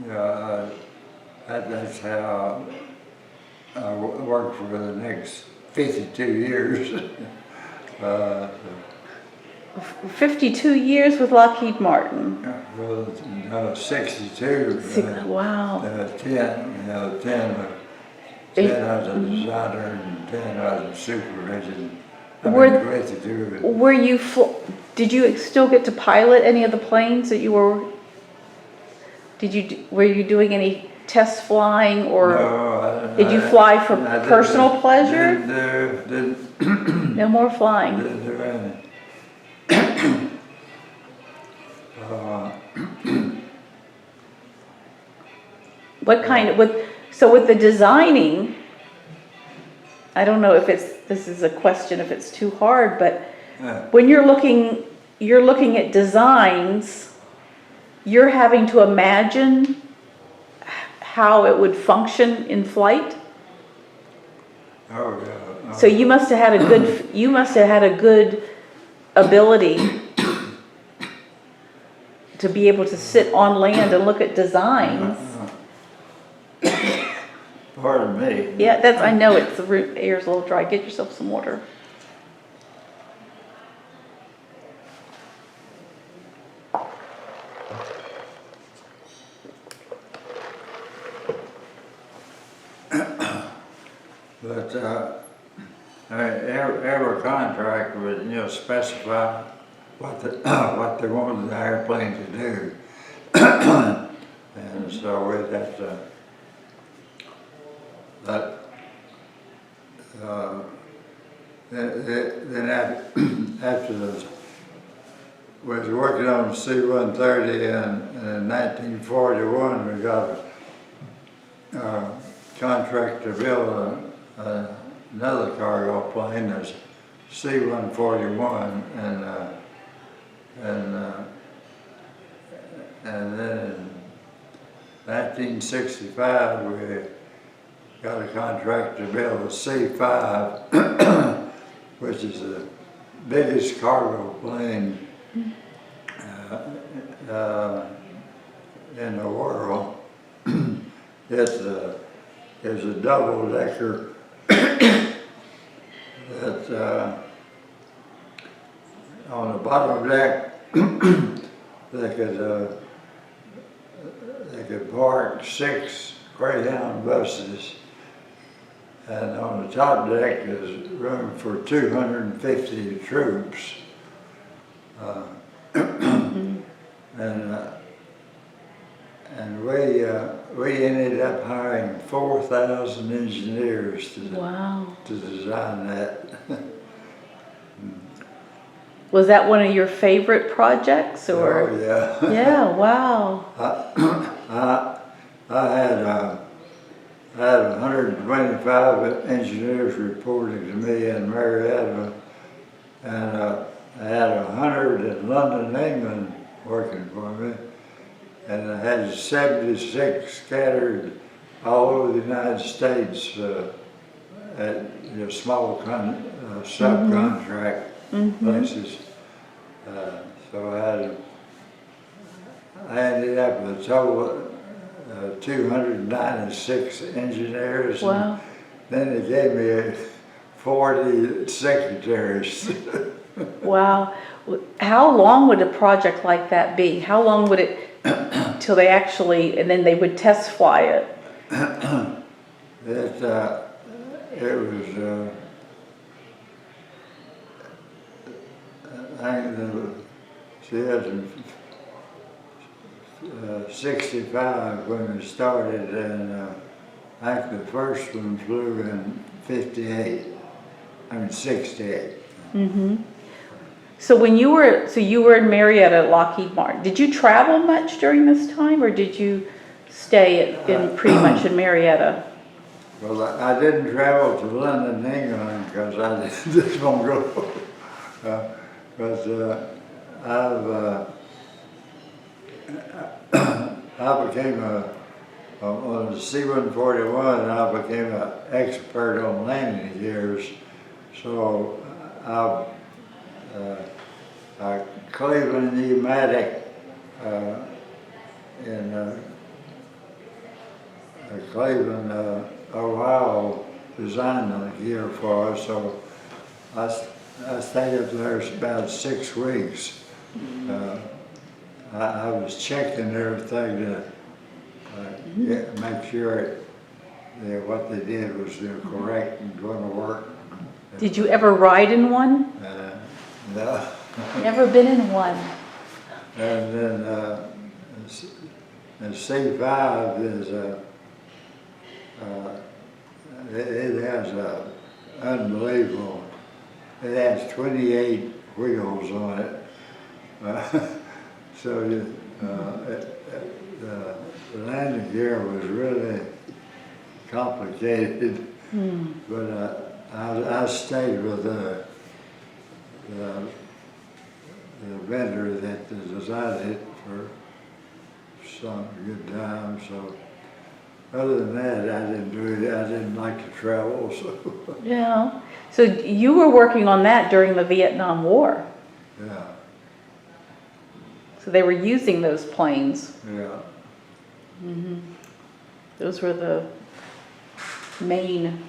yeah, that's how I worked for the next 52 years. 52 years with Lockheed Martin. Well, 62. Wow. 10 as a designer and 10 as a supervision. Were you, did you still get to pilot any of the planes that you were, were you doing any test flying, or no, did you fly for personal pleasure? Didn't No more flying. do anything. What kind of, so with the designing, I don't know if this is a question if it's too hard, but when you're looking at designs, you're having to imagine how it would function in flight. Oh, yeah. So you must have had a good ability to be able to sit on land and look at designs. Pardon me. Yeah, I know it's the air's a little dry. Get yourself some water. But every contract would, specify what what they wanted the airplane to do, and so with that. Then after was working on C-130 in 1941, we got a contract to build another cargo plane, as C-141, and then in 1965 we got a contract to build a C-5, which is the biggest cargo plane in the world. It's a double-decker that on the bottom deck they could park 6 Greyhound buses, and on the top deck is room for 250 troops. And we ended up hiring 4,000 engineers to design that. Was that one of your favorite projects, or? Oh, yeah. Yeah, wow. I had 125 engineers reporting to me in Marietta, and I had 100 in London, England working for me, and I had 76 scattered all over the United States at small subcontract places. So I ended up with a total 296 engineers. Wow. And then they gave me 40 secretaries. Wow. How long would a project like that be? How long would it till they actually, and then they would test fly it? It was, I think 65 when we started, and I think the first one flew in 68. Mm-hmm. So when you were in Marietta at Lockheed Martin, did you travel much during this time, or did you stay in pretty much in Marietta? Well, I didn't travel to London, England, because I just won't go. But I became on the C-141, I became an expert on landing gears. So Cleveland Pneumatic in Cleveland, Ohio, designed the gear for us. So I stayed up there about 6 weeks. I was checking everything to make sure what they did was correct and going to work. Did you ever ride in one? No. Never been in one. And then the C5 is it has unbelievable. It has 28 wheels on it. So the landing gear was really complicated, but I stayed with the vendor that designed it for some good time. So other than that, I didn't do it. I didn't like to travel. So Yeah. So you were working on that during the Vietnam War. yeah, So they were using those planes. yeah. Those were the main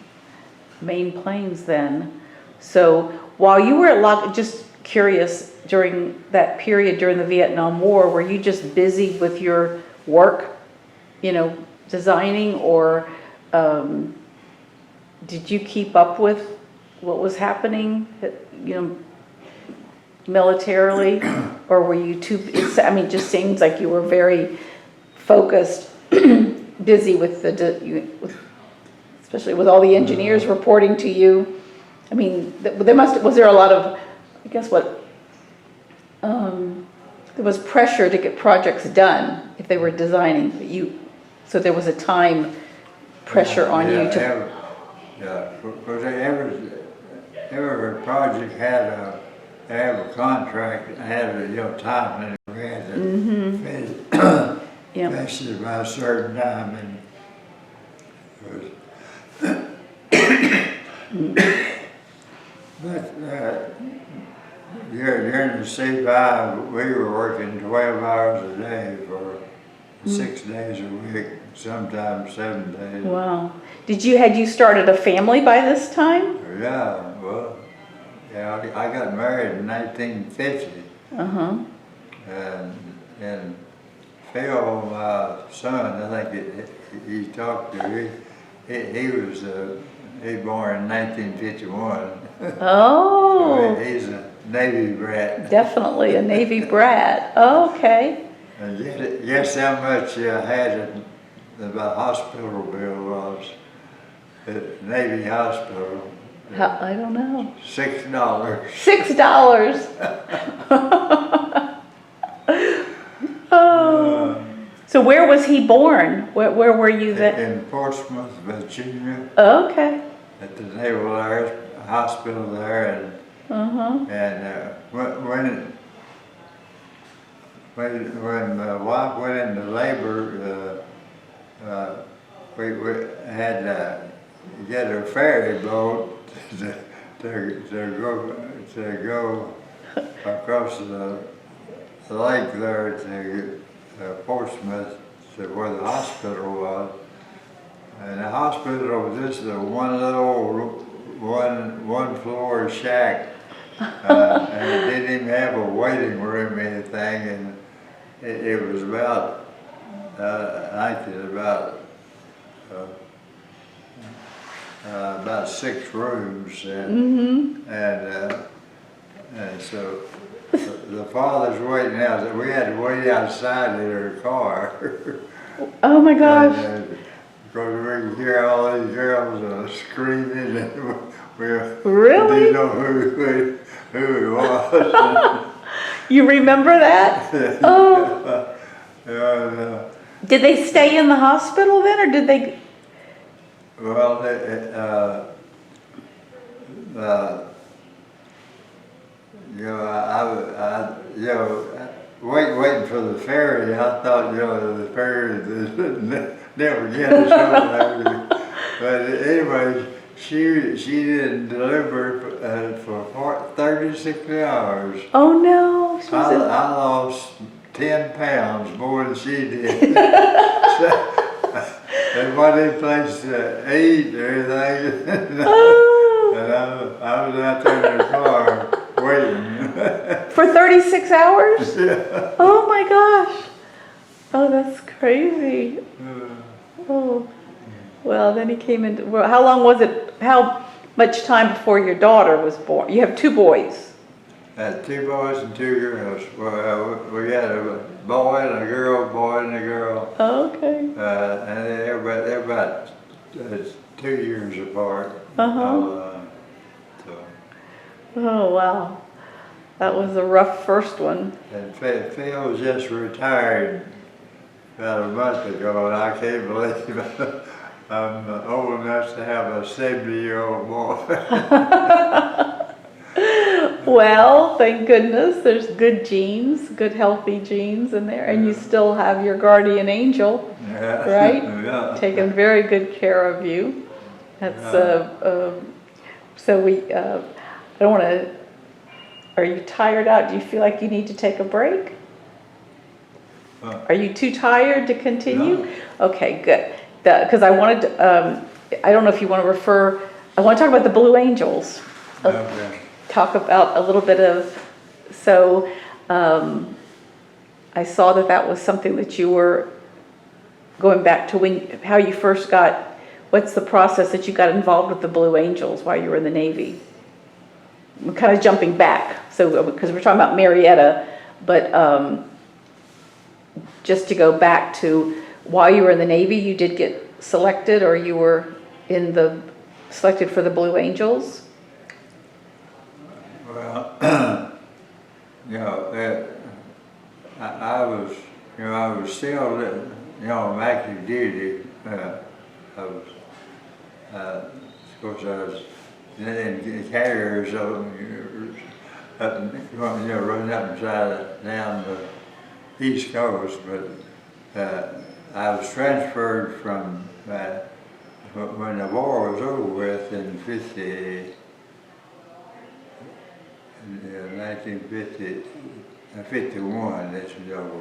planes then. So while you were at Lockheed, just curious, during that period during the Vietnam War, were you just busy with your work, designing, or did you keep up with what was happening, militarily, or were you too? It just seems like you were very focused, busy with especially with all the engineers reporting to you. I mean, was there a lot of, I guess there was pressure to get projects done if they were designing, so there was a time pressure on you to. Because every project had a contract, had a time limit. We had to finish it by a certain time, and but during the C5, we were working 12 hours a day for 6 days a week, sometimes 7 days. Wow. Had you started a family by this time? Yeah, well, I got married in 1950. And Phil, my son, I think he talked to me. He born in 1951. Oh. So he's a Navy brat. Definitely a Navy brat. Oh, okay. And guess how much I had the hospital bill was? The Navy hospital. I don't know. $6. $6. Oh. So where was he born? Where were you then? In Portsmouth, Virginia. Okay. At the Naval Air Hospital there, and when my wife went into labor, we had to get a ferry boat to go across the lake there to Portsmouth, to where the hospital was. And the hospital was just one little one floor shack, and it didn't even have a waiting room or anything. And it was about, I think it was about 6 rooms, and so the father's waiting out. We had to wait outside in her car. Oh my gosh. Because we could hear all these girls screaming, and we Really? didn't know who it was. You remember that? Oh. Did they stay in the hospital then, or did they? Well, you know, you know, waiting for the ferry, I thought, you know, the ferry never get us over there. But anyways, she didn't deliver for 36 hours. Oh no. She I was in- lost 10 pounds more than she did. And what they place to eat and everything. Oh, And I was out there in the car waiting. for 36 hours? Yeah. Oh my gosh. Oh, that's crazy. Oh. Well, then he came into, well, how long was it, how much time before your daughter was born? You have 2 boys. 2 boys and 2 girls. Well, we had a boy and a girl, Okay. and they're about 2 years apart. Uh-huh. So, Oh, wow. That was a rough first one. and Phil just retired about a month ago, and I can't believe I'm old enough to have a 70-year-old boy. Well, thank goodness there's good genes, good healthy genes in there, and you still have your guardian angel, Yeah. right? Yeah. Taking very good care of you. That's, so I don't want to, are you tired out? Do you feel like you need to take a break? Are you too tired to continue? No. Okay, good. Because I wanted to, I don't know if you want to refer, I want to talk about the Blue Angels. Okay. Talk about a little bit of, so I saw that was something that you were going back to how you first got, what's the process that you got involved with the Blue Angels while you were in the Navy? I'm kind of jumping back, so because we're talking about Marietta, but just to go back to while you were in the Navy, you did get selected, or you were selected for the Blue Angels? Well, you know, I was still, you know, on active duty. I was, of course, I was in carriers, so running up and down the East Coast, but I was transferred from when the war was over with in 1951, this was over,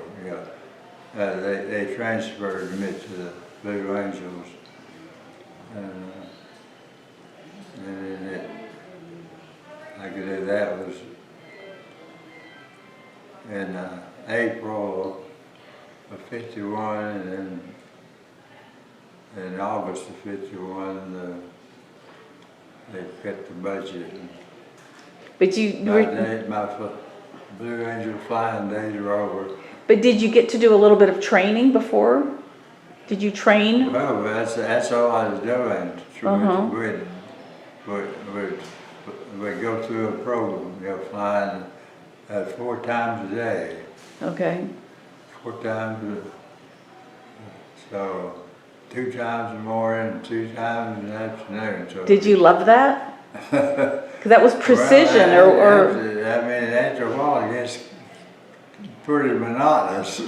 they transferred me to the Blue Angels. And then like I said, that was in April of 51, and then in August of 51, they cut the budget. But My Blue Angel flying days are over. But did you get to do a little bit of training before? Did you train? Well, that's all I was doing. We'd go through a program, flying 4 times a day. Okay. 4 times, so 2 times in the morning, 2 times in the afternoon. So Did you love that? Because that was precision, well, I mean, after a while, it gets pretty monotonous.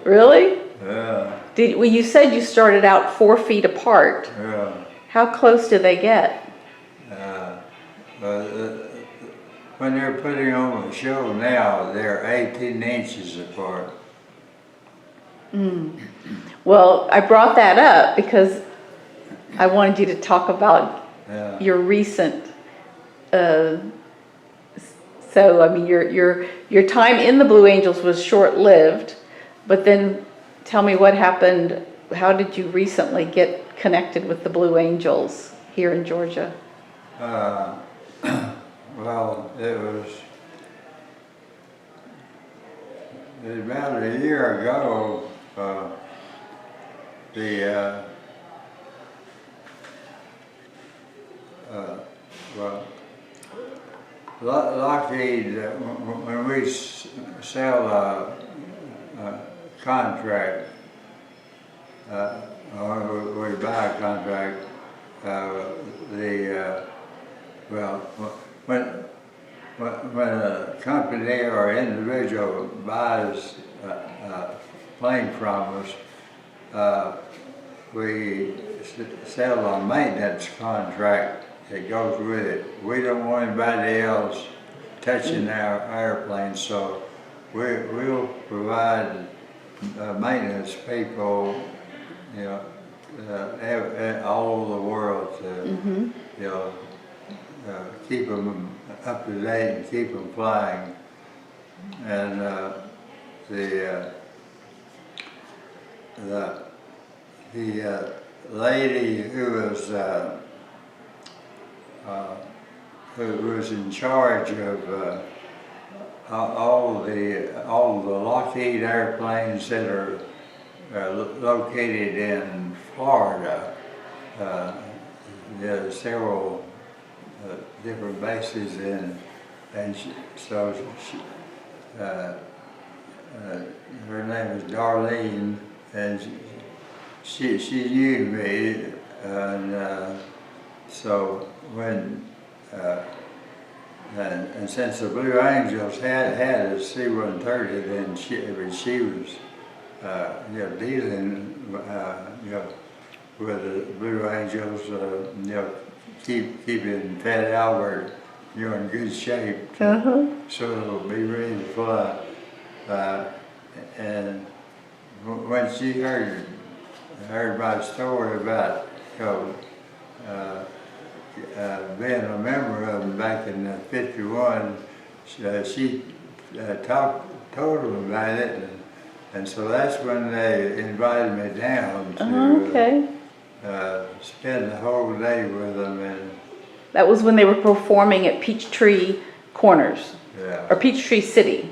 Really? Yeah. Well, you said you started out 4 feet apart. Yeah. How close did they get? When they're putting on a show now, they're 18 inches apart. Well, I brought that up because I wanted you to talk about your recent. So I mean, your time in the Blue Angels was short-lived, but then tell me what happened. How did you recently get connected with the Blue Angels here in Georgia? Well, it was about a year ago. Lockheed, when we sell a contract, or we buy a contract, well, when a company or individual buys a plane from us, we settle a maintenance contract that goes with it. We don't want anybody else touching our airplane, so we'll provide maintenance people, you know, all over the world to, you know, keep them up to date and keep them flying. And the lady who was in charge of all the Lockheed airplanes that are located in Florida. There are several different bases and her name is Darlene, and she knew me, and so when and since the Blue Angels had a C-130, then she was you know, dealing you know, with the Blue Angels, you know, keeping Fat Albert, you know, in good shape, so it'll be ready to fly. And when she heard my story about, you know, being a member of them back in '51, she told them about it, and so that's when they invited me down to spend the whole day with them. And that was when they were performing at Peachtree Corners, or Peachtree City.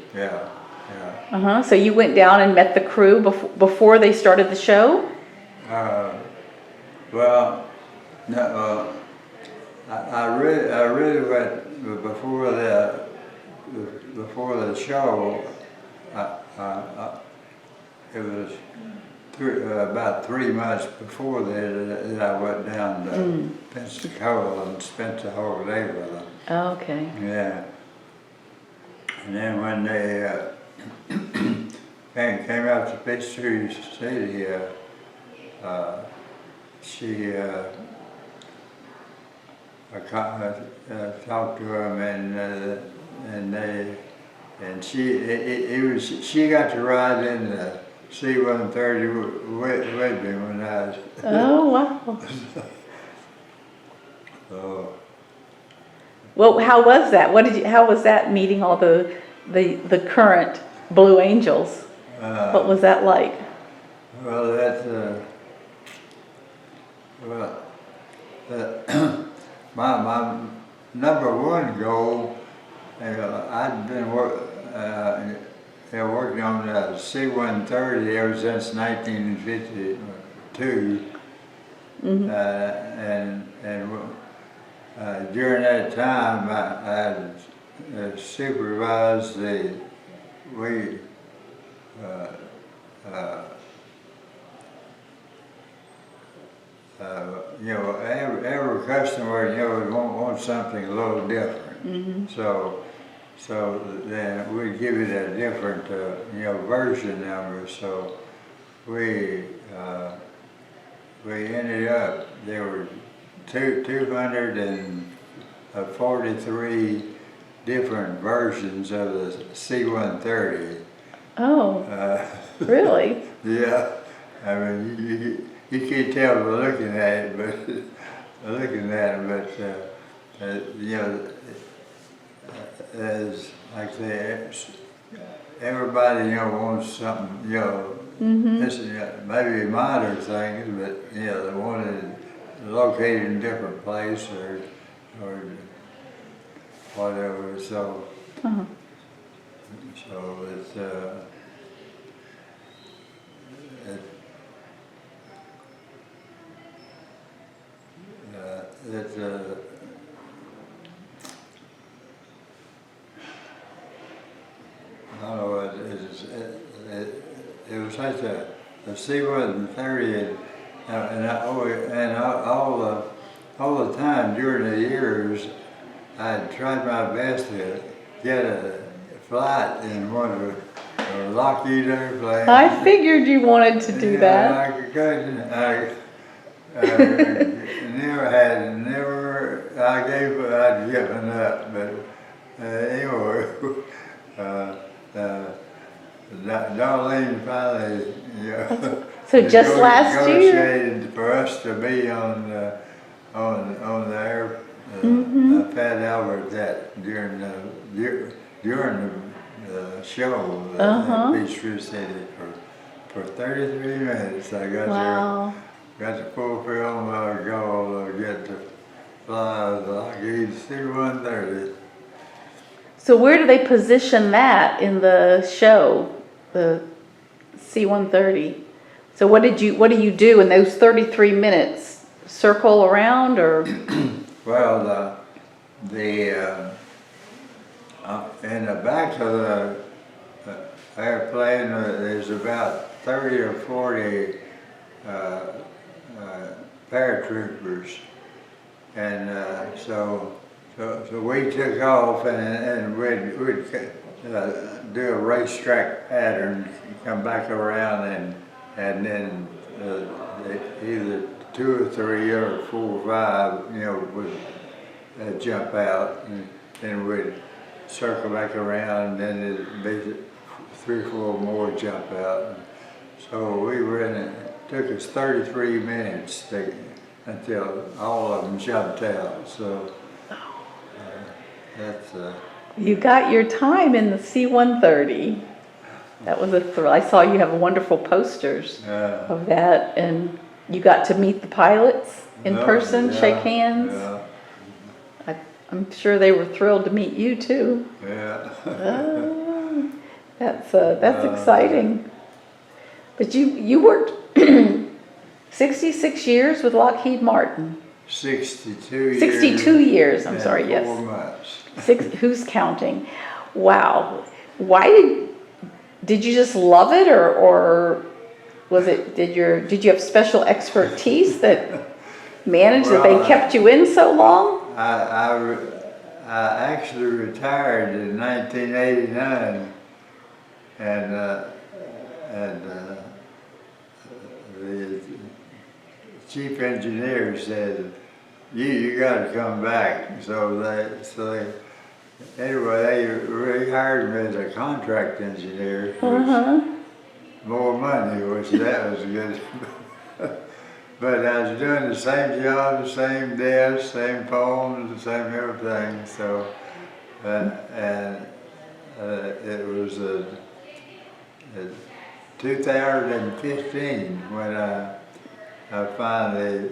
So you went down and met the crew before they started the show? Well, no, I really went before the show. It was about 3 months before that I went down to Pensacola and spent the whole day with them. Okay. Yeah. And then when they came out to Peachtree City, she I talked to them, and she got to ride in the C-130 with me when I was. Oh wow. So. Well, how was that? How was that meeting all the current Blue Angels? What was that like? Well, my number one goal, I'd been working on the C-130 ever since 1952, and during that time I supervised you know, every customer, you know, would want something a little different. So then we'd give it a different, you know, version number. So we ended up, there were 243 different versions of the C-130. Oh, really? Yeah, I mean, you can't tell by looking at it, but you know, as like I say, everybody, you know, wants something, you know, this maybe minor things, but you know, they wanted it located in a different place or whatever. So I don't know, it was such a C-130, and all all the time during the years, I tried my best to get a flight in one of the Lockheed airplanes. I figured you wanted to do that. I I'd given up, but anyway, Darlene finally, So just last year? negotiated for us to be on the air. I found out about that during the show at Beach City for 33 minutes. I got Wow. got to fulfill my goal of get to fly the Lockheed C-130. So where do they position that in the show, the C-130? So what do you do in those 33 minutes? Circle around or? Well, in the back of the airplane, there's about 30 or 40 paratroopers, and so we took off and we'd do a racetrack pattern, come back around and then either 2 or 3 or 4 or 5, would jump out, and then we'd circle back around, and then it'd be 3 or 4 more jump out. So we were in it. Took us 33 minutes until all of them jumped out. So that's. You got your time in the C-130. That was a thrill. I saw you have wonderful posters of that, and you got to meet the pilots in person, shake hands. Yeah. I'm sure they were thrilled to meet you too. Yeah. That's exciting. But you worked 66 years with Lockheed Martin. 62 years. 62 years. I'm and sorry. 4 Yes. months. Who's counting? Wow. Why did you just love it, or was it did you have special expertise that managed that they kept you in so long? I actually retired in 1989, and the chief engineer said, "You got to come back." So anyway, they rehired me as a contract engineer. More money, which that was good. But I was doing the same job, the same desk, same phones, the same everything. So, it was 2015 when I finally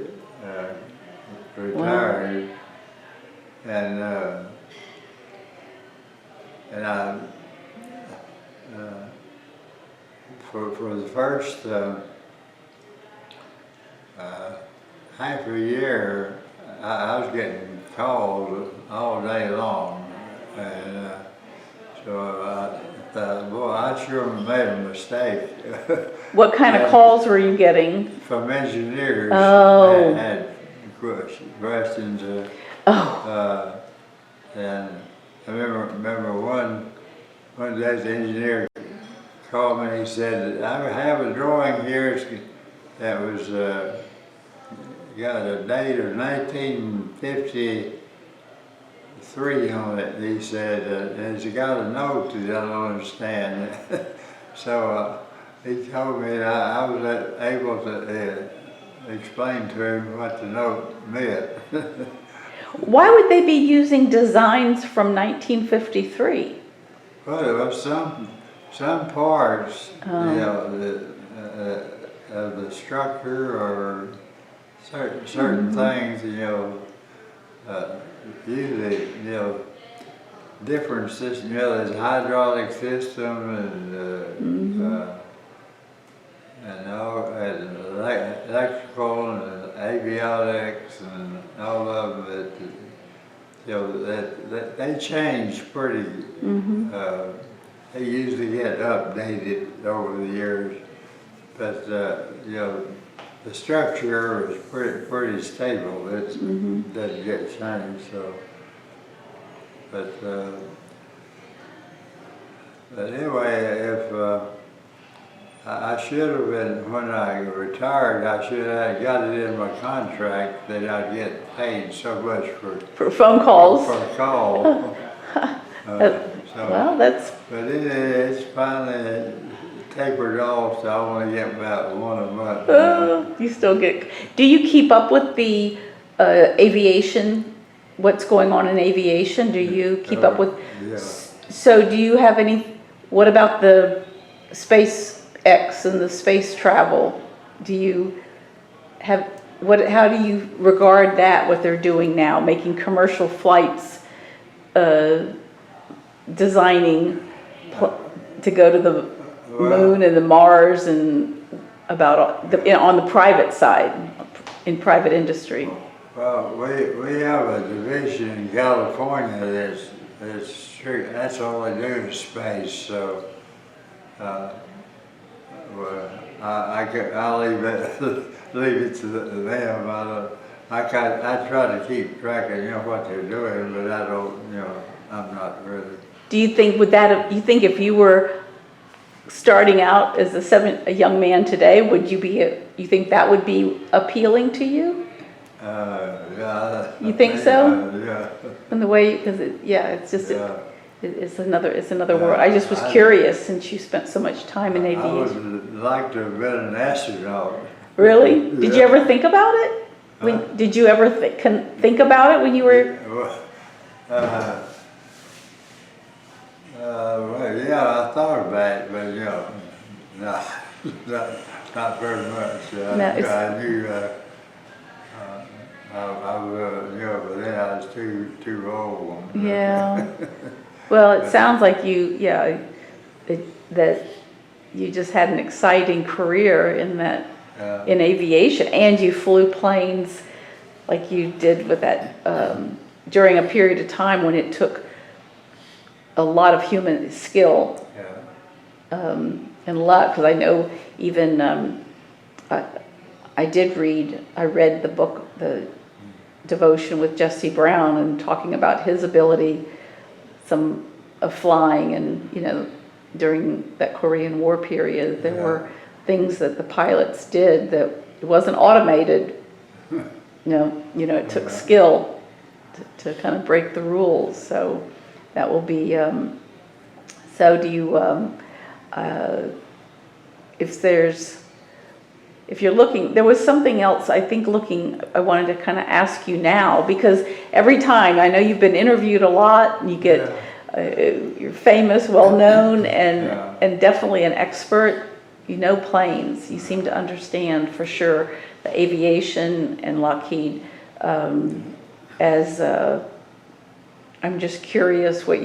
retired, and I for the first half a year, I was getting calls all day long, and so I thought, boy, I sure made a mistake. What kind of calls were you getting? From engineers. Oh. Had questions. And I remember one day the engineer called me and he said, "I have a drawing here that was got a date of 1953 on it." He said, "and it's got a note that I don't understand." So he told me that I was able to explain to him what the note meant. Why would they be using designs from 1953? Well, there was some parts, of the structure or certain things, usually, different systems, there's a hydraulic system and electrical and avionics and all of it, that they change pretty. They usually get updated over the years, but the structure is pretty stable. It Mm-hmm. doesn't get changed, so. But anyway, if I should have been, when I retired, I should have got it in my contract that I'd get paid so much For phone calls. for a call. Well, that's, But it's finally tapered off, so I only get about one a month now. you still get, do you keep up with the aviation, what's going on in aviation? Do you keep up with? Yeah. So do you have any, what about the SpaceX and the space travel? Do you have, how do you regard that, what they're doing now, making commercial flights, designing to go to the moon and the Mars and about on the private side, in private industry? Well, we have a division in California that's strict, that's all they do is space, so well, I'll leave it to them. I try to keep track of what they're doing, but I don't, I'm not really. Do you think you think if you were starting out as a young man today, would you think that would be appealing to you? Yeah. You think so? Yeah. In the way, because it's just Yeah. it's another world. I just was curious since you spent so much time in I aviation. would like to have been an astronaut. Really? Did you Yeah. ever think about it? Did you ever think about it when you were? Well, yeah, I thought about it, but not very much. I knew but then I was too old. Yeah. Well, it sounds like that you just had an exciting career in aviation, and you flew planes like you did with that during a period of time when it took a lot of human skill and luck. Because I know even I read the book, the Devotion with Jesse Brown, and talking about his ability of flying, and during that Korean War period there were things that the pilots did that it wasn't automated. It took skill to kind of break the rules. So that will be so do you if you're looking, there was something else I wanted to kind of ask you now, because every time, I know you've been interviewed a lot, and you get you're famous, well known, and definitely an expert. You know planes. You seem to understand for sure the aviation and Lockheed. I'm just curious what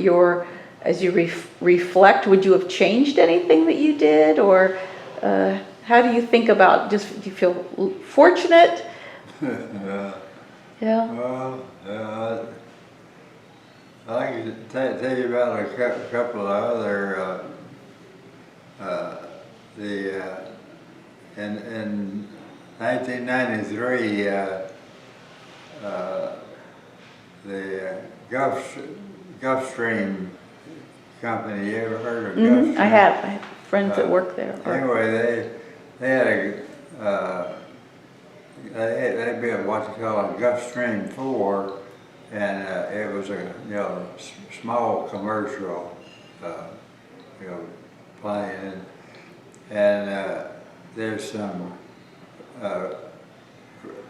as you reflect, would you have changed anything that you did, or how do you think about, do you feel fortunate? Yeah. Well, I can tell you about a couple of other, in 1993, the Gulfstream company, you ever heard of Gulfstream? I have friends that work there. Anyway, they had built what they call a Gulfstream 4, and it was a small commercial plane, and there's some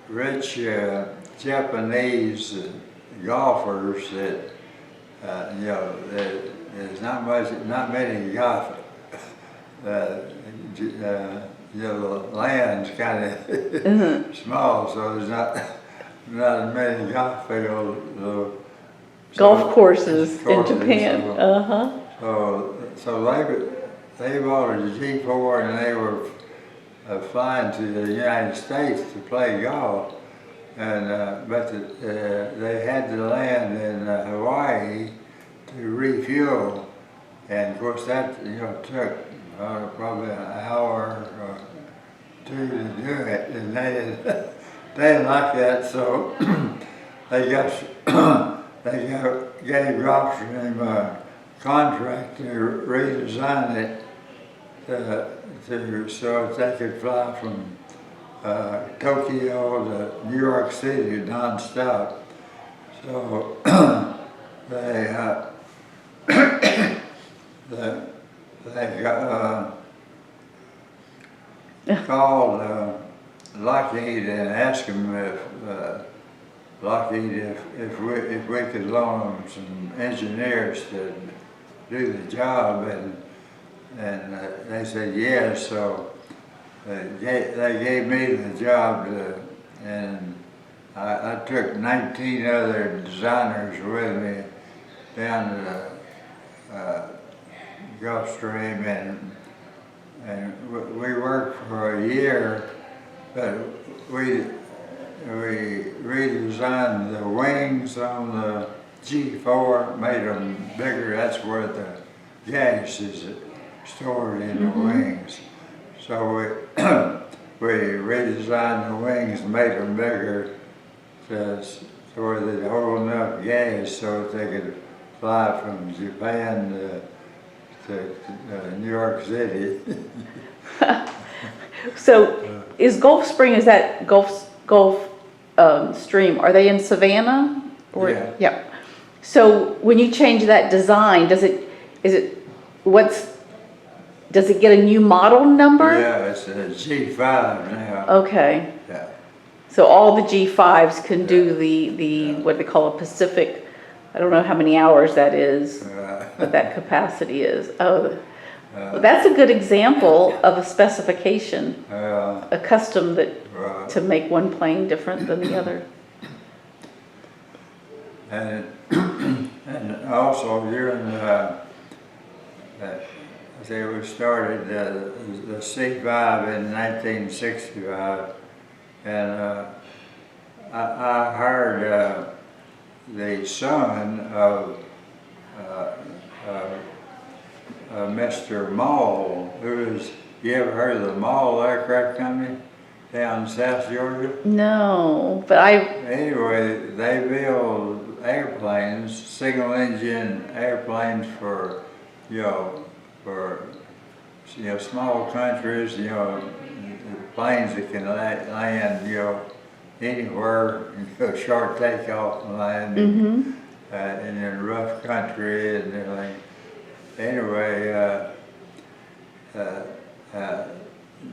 rich Japanese golfers that there's not many golf. The land's kind of small, so there's not as many golf fields. Golf courses in Japan. So they bought a G4, and they were flying to the United States to play golf, and but they had to land in Hawaii to refuel, and of course that took probably an hour or two to do it, and they didn't like that, so they got gave Gulfstream a contract to redesign it so that they could fly from Tokyo to New York City nonstop. So they called Lockheed and asked them if Lockheed if we could loan them some engineers to do the job, and they said yes. So they gave me the job and I took 19 other designers with me down to Gulfstream, and we worked for a year, but we redesigned the wings on the G4, made them bigger. That's where the gas is stored in the wings. So we redesigned the wings, made them bigger, so they'd hold enough gas so that they could fly from Japan to New York City. So is Gulfstream, is that Gulf Stream, are they in Savannah? Or, Yeah. Yeah. So when you change that design, does it get a new model number? Yeah, it's a G5 now. Okay. Yeah. So all the G5s can do the what they call a Pacific, I don't know how many hours that is, what that capacity is. Oh, well, that's a good example of a specification, a custom to make one plane different than the other. And also during we started the C5 in 1965, and I hired the son of Mr. Mall, you ever heard of the Mall Aircraft Company down in South Georgia? No, but Anyway, they build airplanes, single engine airplanes for small countries, planes that can land, anywhere, short takeoff and landing, and in rough country and everything. Anyway,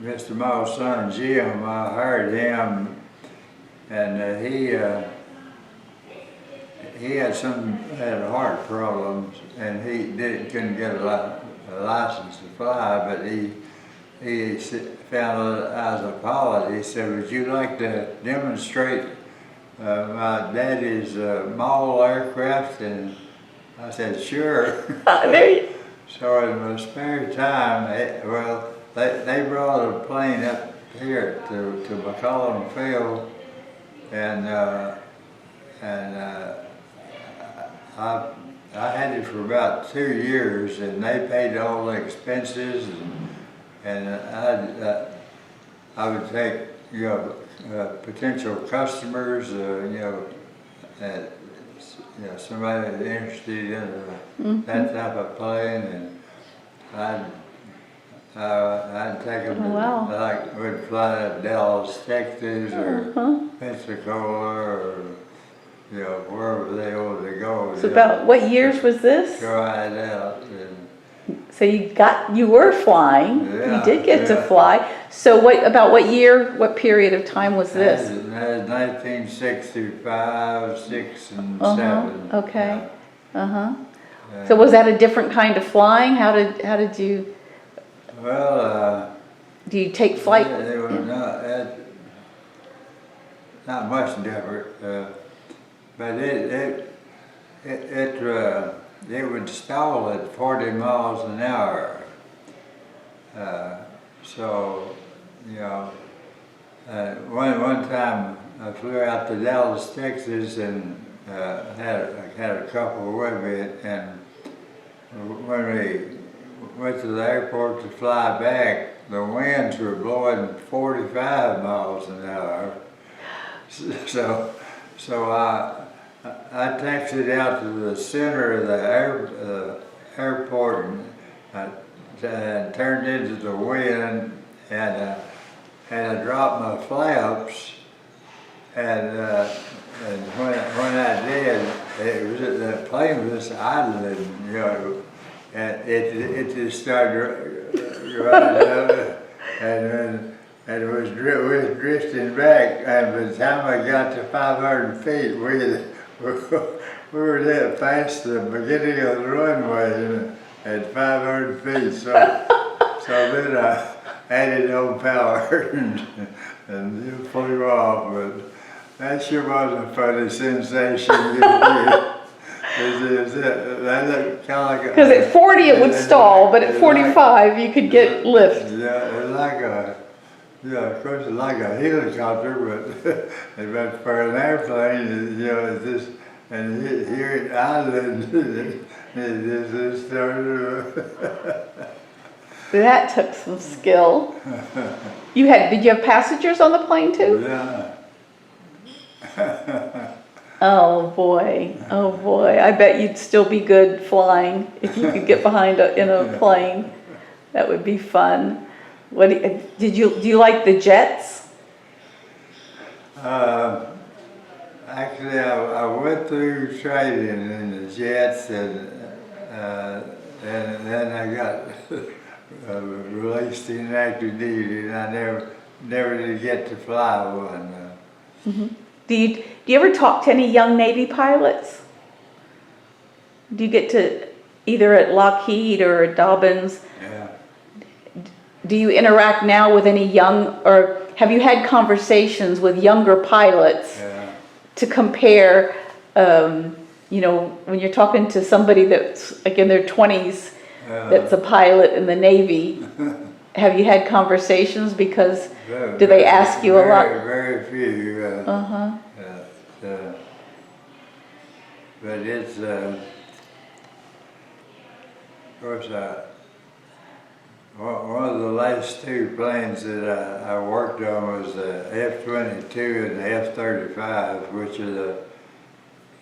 Mr. Mall's son Jim, I hired him, and he had heart problems, and he couldn't get a license to fly, but he found out I was a pilot. He said, "Would you like to demonstrate my daddy's Mall aircraft?" And I said, "Sure." So in my spare time, they brought a plane up here to McCollum Field, and I had it for about 2 years, and they paid all the expenses, and I would take potential customers, somebody interested in that type of plane, and I'd take them, we'd fly to Dallas, Texas, or Pensacola, or wherever they wanted to go. So about what years was this? Try it out. So you were flying. Yeah, you did get to fly. So what year, what period of time was this? That was 1965, 6, and 7. Okay. So was that a different kind of flying? How did you? Well, do you take flight? They were not much different, but it would stall at 40 miles an hour. One time I flew out to Dallas, Texas, and had a couple with me, and when we went to the airport to fly back, the winds were blowing 45 miles an hour. So I taxied out to the center of the airport and turned into the wind, and I dropped my flaps, and when I did, the plane was idling, you know, and it just started running over, and it was drifting back, and by the time I got to 500 feet, we were there past the beginning of the runway at 500 feet, so then I added on power and it flew off, but that sure was a funny sensation. Because at 40 it would stall, but at 45 you could get lift. Yeah, it's like of course it's like a helicopter, but for an airplane, you know, it's just, and here it island, it just started. That took some skill. Did you have passengers on the plane too? Yeah. Oh boy, I bet you'd still be good flying if you could get behind in a plane. That would be fun. Do you like the jets? Actually, I went through training in the jets, and then I got released in active duty, and I never did get to fly one. Mm-hmm. Do you ever talk to any young Navy pilots? Do you get to either at Lockheed or at Dobbins? Yeah. Do you interact now with any young, or have you had conversations with younger pilots to compare, you know, when you're talking to somebody that's like in their 20s, that's a pilot in the Navy, have you had conversations? Because do they ask you a lot? Very few. But it's, of course, one of the last two planes that I worked on was the F-22 and the F-35, which are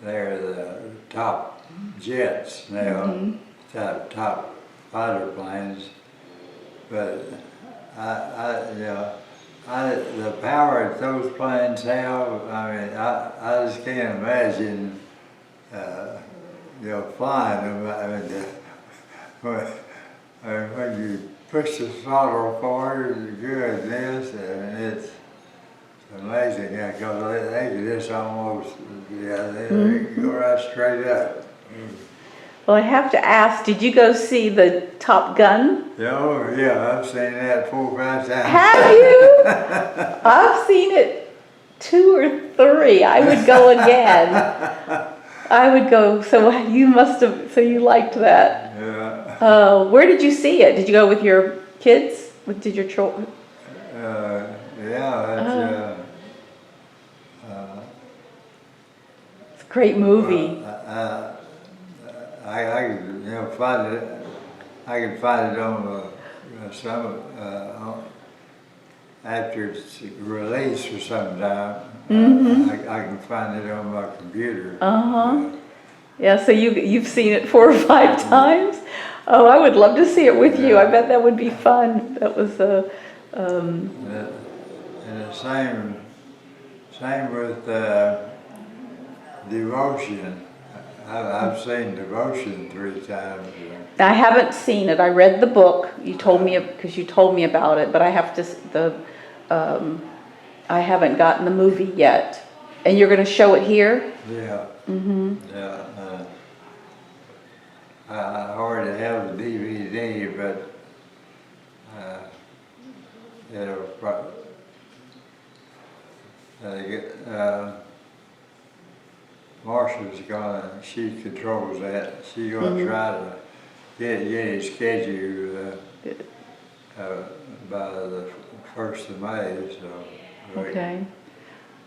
they're the top jets now, top fighter planes. But the power that those planes have, I mean, I just can't imagine, flying them. I mean, when you push the throttle forward, goodness, and it's amazing, because they can just almost, they can go right straight up. Well, I have to ask, did you go see the Top Gun? Oh, yeah, I've seen that 4 or 5 times. Have you? I've seen it 2 or 3. I would go again. I would go, so you must have, so you liked that. Yeah. Where did you see it? Did you go with your kids? Did your children? Yeah, It's a great movie. I find it. I can find it on some after it's released for some time. I can find it on my computer. Yeah. So you've seen it 4 or 5 times. Oh, I would love to see it with you. I bet that would be fun. That was And the same with Devotion. I've seen Devotion 3 times. I haven't seen it. I read the book. You told me, because you told me about it, but I have to. I haven't gotten the movie yet. And you're going to show it here? Yeah. Yeah. I already have the DVD, but Marcia's gonna, she controls that. She's gonna try to get it scheduled by the 1st of May. So. Okay.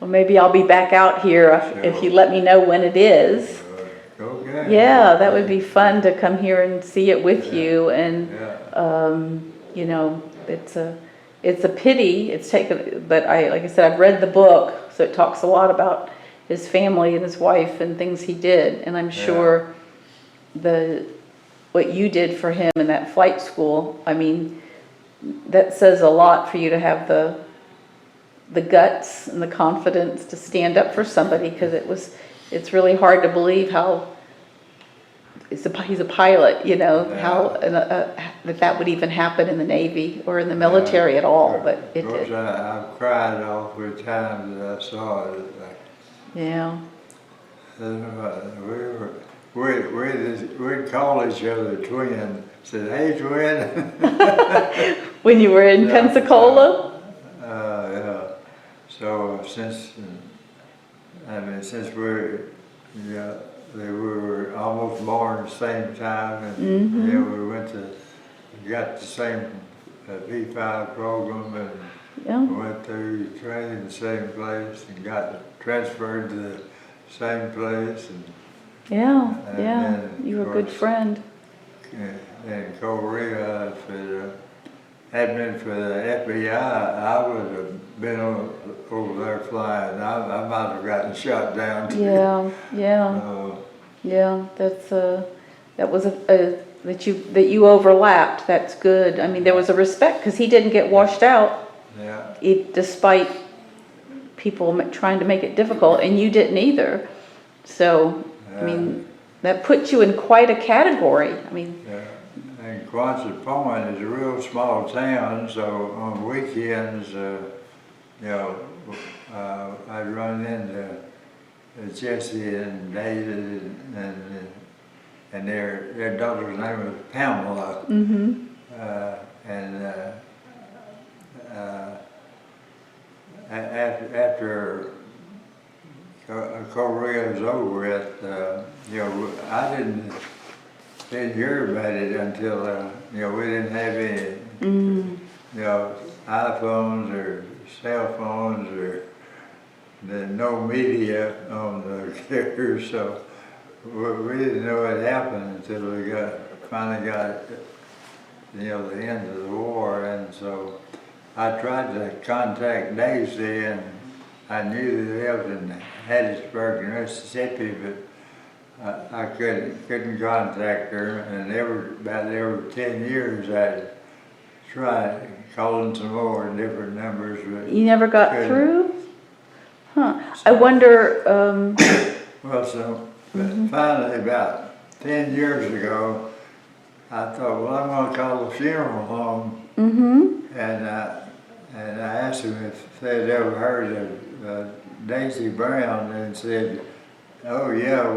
Well, maybe I'll be back out here if you let me know when it is. Okay. Yeah, that would be fun to come here and see it with you, and it's a pity it's taken, but like I said, I've read the book, so it talks a lot about his family and his wife and things he did, and I'm sure what you did for him in that flight school, I mean, that says a lot for you to have the guts and the confidence to stand up for somebody, because it's really hard to believe how he's a pilot, you know, how that would even happen in the Navy or in the military at all, but it did. I've cried all the times that I saw it. Yeah. We'd call each other twin. Said, "Hey, twin." When you were in Pensacola? Yeah. So since we were almost born at the same time, and we got the same V5 program, and we went through training in the same place, and got transferred to the same place, and you were a good friend. in Korea, if it had been for the FBI, I would have been over there flying. I might have gotten shot down too. That was that you overlapped. That's good. I mean, there was a respect because he didn't get washed out. Yeah. Despite people trying to make it difficult, and you didn't either. So, I mean, that puts you in quite a category. I mean. Yeah. And Quonset Point is a real small town, so on weekends, I'd run into Jesse and David, and their daughter's name was Pamela. Mm-hmm. After Korea was over with, I didn't hear about it until we didn't have any iPhones or cell phones or no media on the carrier, so we didn't know what happened until we finally got the end of the war. And so I tried to contact Daisy, and I knew that they lived in Hattiesburg, Mississippi, but I couldn't contact her, and about every 10 years I'd try calling some more different numbers. But you never got through? Huh. I wonder. Well, so finally, about 10 years ago, I thought, well, I'm going to call the funeral home, and I asked them if they'd ever heard of Daisy Brown, and said, "Oh yeah,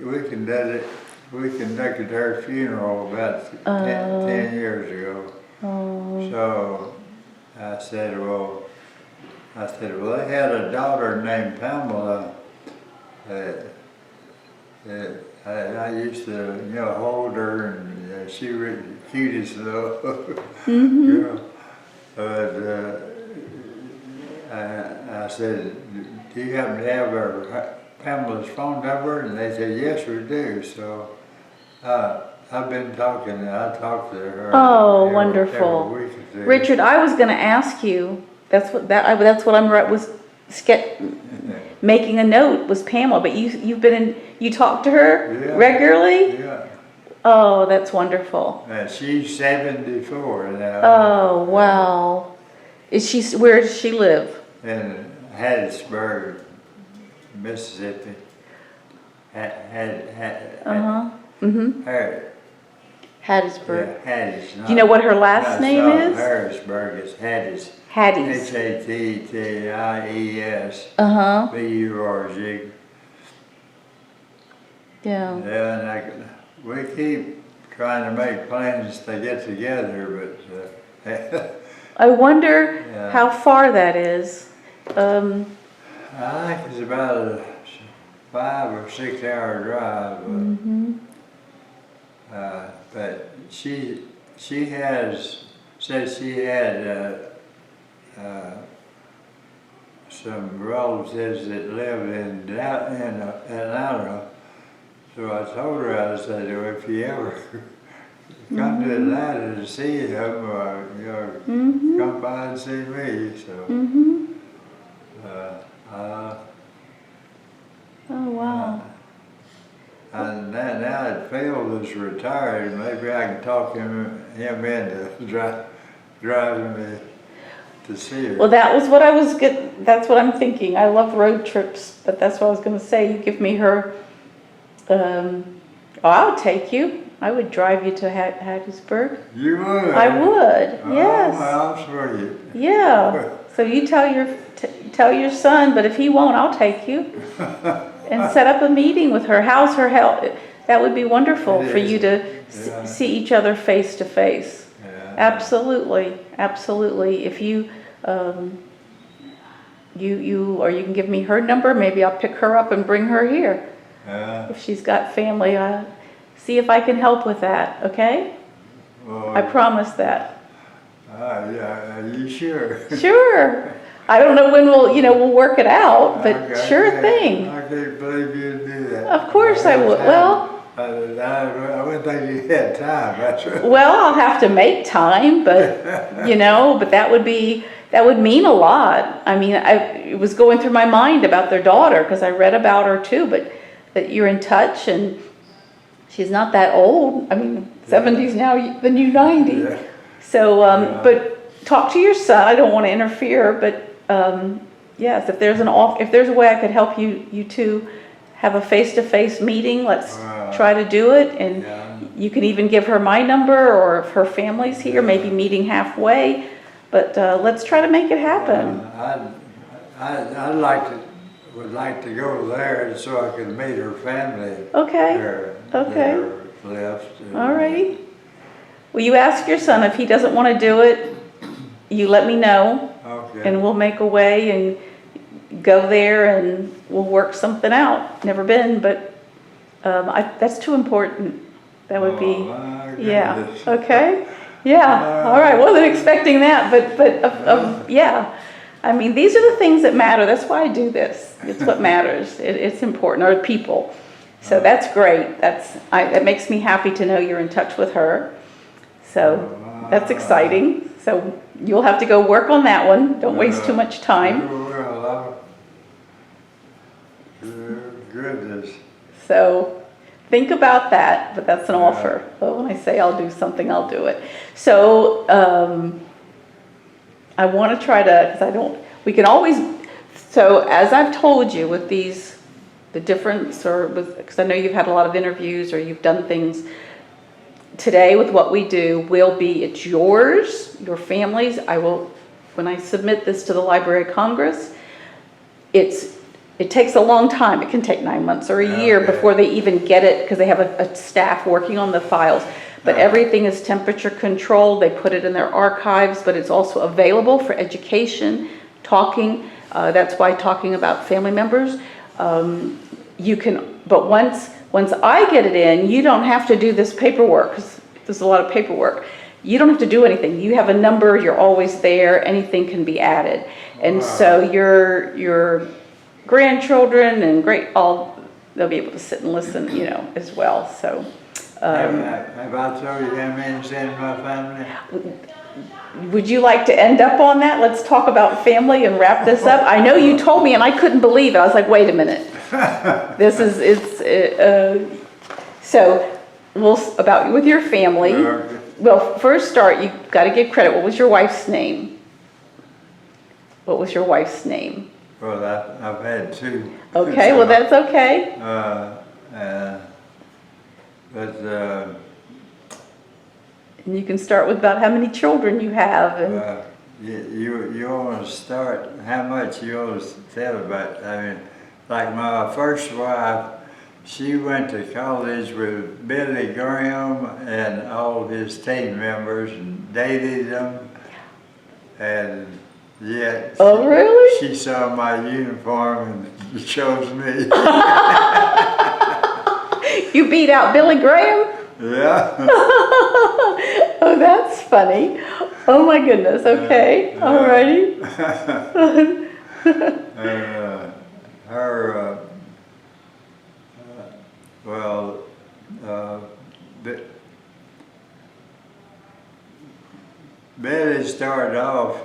we conducted her funeral about 10 years ago." So I said, well, they had a daughter named Pamela that I used to hold her, and she was the cutest little girl. But I said, "Do you happen to have Pamela's phone number?" And they said, "Yes, we do." So I've been talking. I talked to her. Oh, wonderful, every week or two. Richard. I was going to ask you. That's what I'm was making a note was Pamela. But you talk to her regularly. Yeah. Oh, that's wonderful. She's 74 now. Oh, wow. Where does she live? In Hattiesburg, Mississippi. Hattiesburg. Yeah, Hatties. Do you know what her last name is? Harrisburg. It's Hatties. Hattie's. Hatties. BURG. Yeah. And we keep trying to make plans to get together, but I wonder how far that is. I think it's about a 5 or 6 hour drive. But she said she had some relatives that lived in Atlanta. So I told her, I said, well, if you ever come to Atlanta to see him, you know, come by and see me, so. Oh, wow. And now that Phil is retired, maybe I can talk him into driving me to see her. Well, that was what that's what I'm thinking. I love road trips, but that's what I was going to say. You give me her, I'll take you. I would drive you to Hattiesburg. You would? I would, yes. Oh, how sweet. Yeah. So you tell your son, but if he won't, I'll take you. And set up a meeting with her. How's her health? That would be wonderful for you to see each other face to face. Yeah. Absolutely, absolutely. If you you can give me her number. Maybe I'll pick her up and bring her here. If she's got family, see if I can help with that. Okay? Well, I promise that. yeah, are you sure? Sure. I don't know when we'll work it out, but Okay, sure thing. I can't believe you'd do that. Of course I would. Well, I wouldn't think you had time. That's right. well, I'll have to make time, but but that would mean a lot. I mean, it was going through my mind about their daughter because I read about her too, but that you're in touch and she's not that old. I mean, 70's now the new 90. Yeah. So, but talk to your son. I don't want to interfere, but yes, if there's a way I could help you two have a face-to-face meeting, let's try to do it. And you can even give her my number, or if her family's here, maybe meeting halfway. But let's try to make it happen. Would like to go there so I could meet her family. Okay. There left. Alrighty. Well, you ask your son if he doesn't want to do it. You let me know, and we'll make a way and go there, and we'll work something out. Never been, but that's too important. That would be, okay, yeah. All right, wasn't expecting that, but yeah. I mean, these are the things that matter. That's why I do this. It's what matters. It's important, or people. So that's great. It makes me happy to know you're in touch with her. So that's exciting. So you'll have to go work on that one. Don't waste too much time. Goodness. So think about that, but that's an offer. But when I say I'll do something, I'll do it. So I want to try to, we can always, so as I've told you with the difference, because I know you've had a lot of interviews or you've done things. Today with what we do it's yours, your family's. When I submit this to the Library of Congress, it takes a long time. It can take 9 months or a year before they even get it, because they have a staff working on the files. But everything is temperature controlled. They put it in their archives, but it's also available for education, talking. That's why talking about family members, but once I get it in, you don't have to do this paperwork, because there's a lot of paperwork. You don't have to do anything. You have a number, you're always there, anything can be added. And so your grandchildren and they'll be able to sit and listen, as well. So have I told you how many's in my family? would you like to end up on that? Let's talk about family and wrap this up. I know you told me and I couldn't believe it. I was like, wait a minute. So about with your family. Well, first you've got to give credit. What was your wife's name? Well, I've had two. Okay, well that's okay. And you can start with about how many children you have. And you want to start, how much you want to tell about? I mean, like my first wife, she went to college with Billy Graham and all his team members and dated them. And yet, oh, really? She saw my uniform and chose me. You beat out Billy Graham? Yeah. Oh, that's funny. Oh my goodness. Okay. Alrighty. And her, Billy started off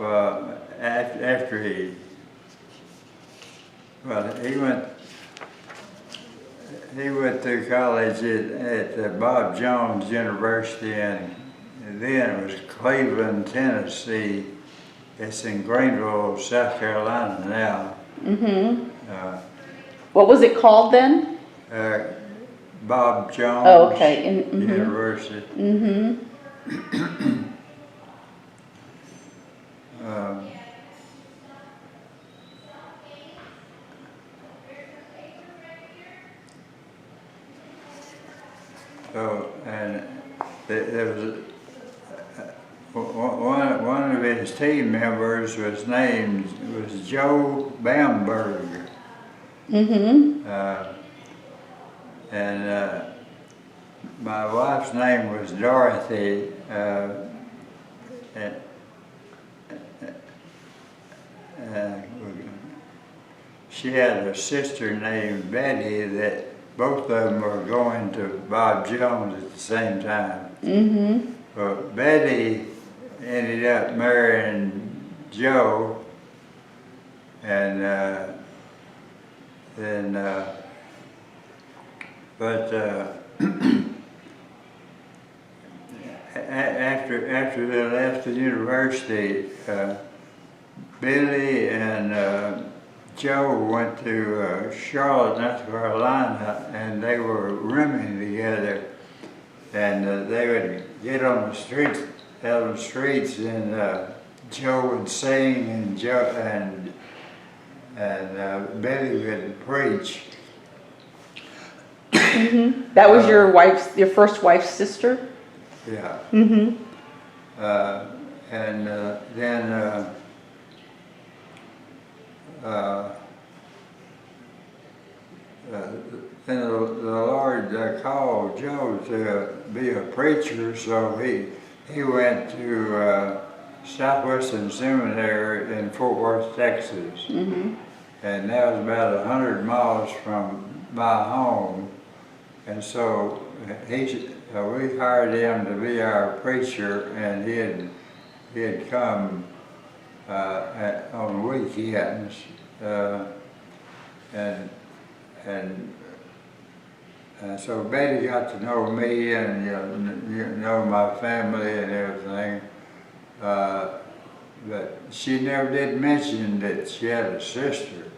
after he went through college at Bob Jones University, and then it was Cleveland, Tennessee. It's in Greenville, South Carolina now. Mm-hmm. What was it called then? Bob Jones Oh, okay. University. Mm-hmm. So, and there was one of his team members was Joe Bamberg. Mm-hmm. And my wife's name was Dorothy. She had a sister named Betty that both of them were going to Bob Jones at the same time. Mm-hmm. But Betty ended up marrying Joe, and after they left the university, Billy and Joe went to Charlotte, North Carolina, and they were rooming together. And they would get on the streets, out on the streets, and Joe would sing, and Billy would preach. Mm-hmm. That was your first wife's sister? Yeah. Mm-hmm. And then the Lord called Joe to be a preacher, so he went to Southwestern Seminary in Fort Worth, Texas. Mm-hmm. And that was about 100 miles from my home. And so we hired him to be our preacher, and he'd come on weekends, and so Betty got to know me and know my family and everything, but she never did mention that she had a sister.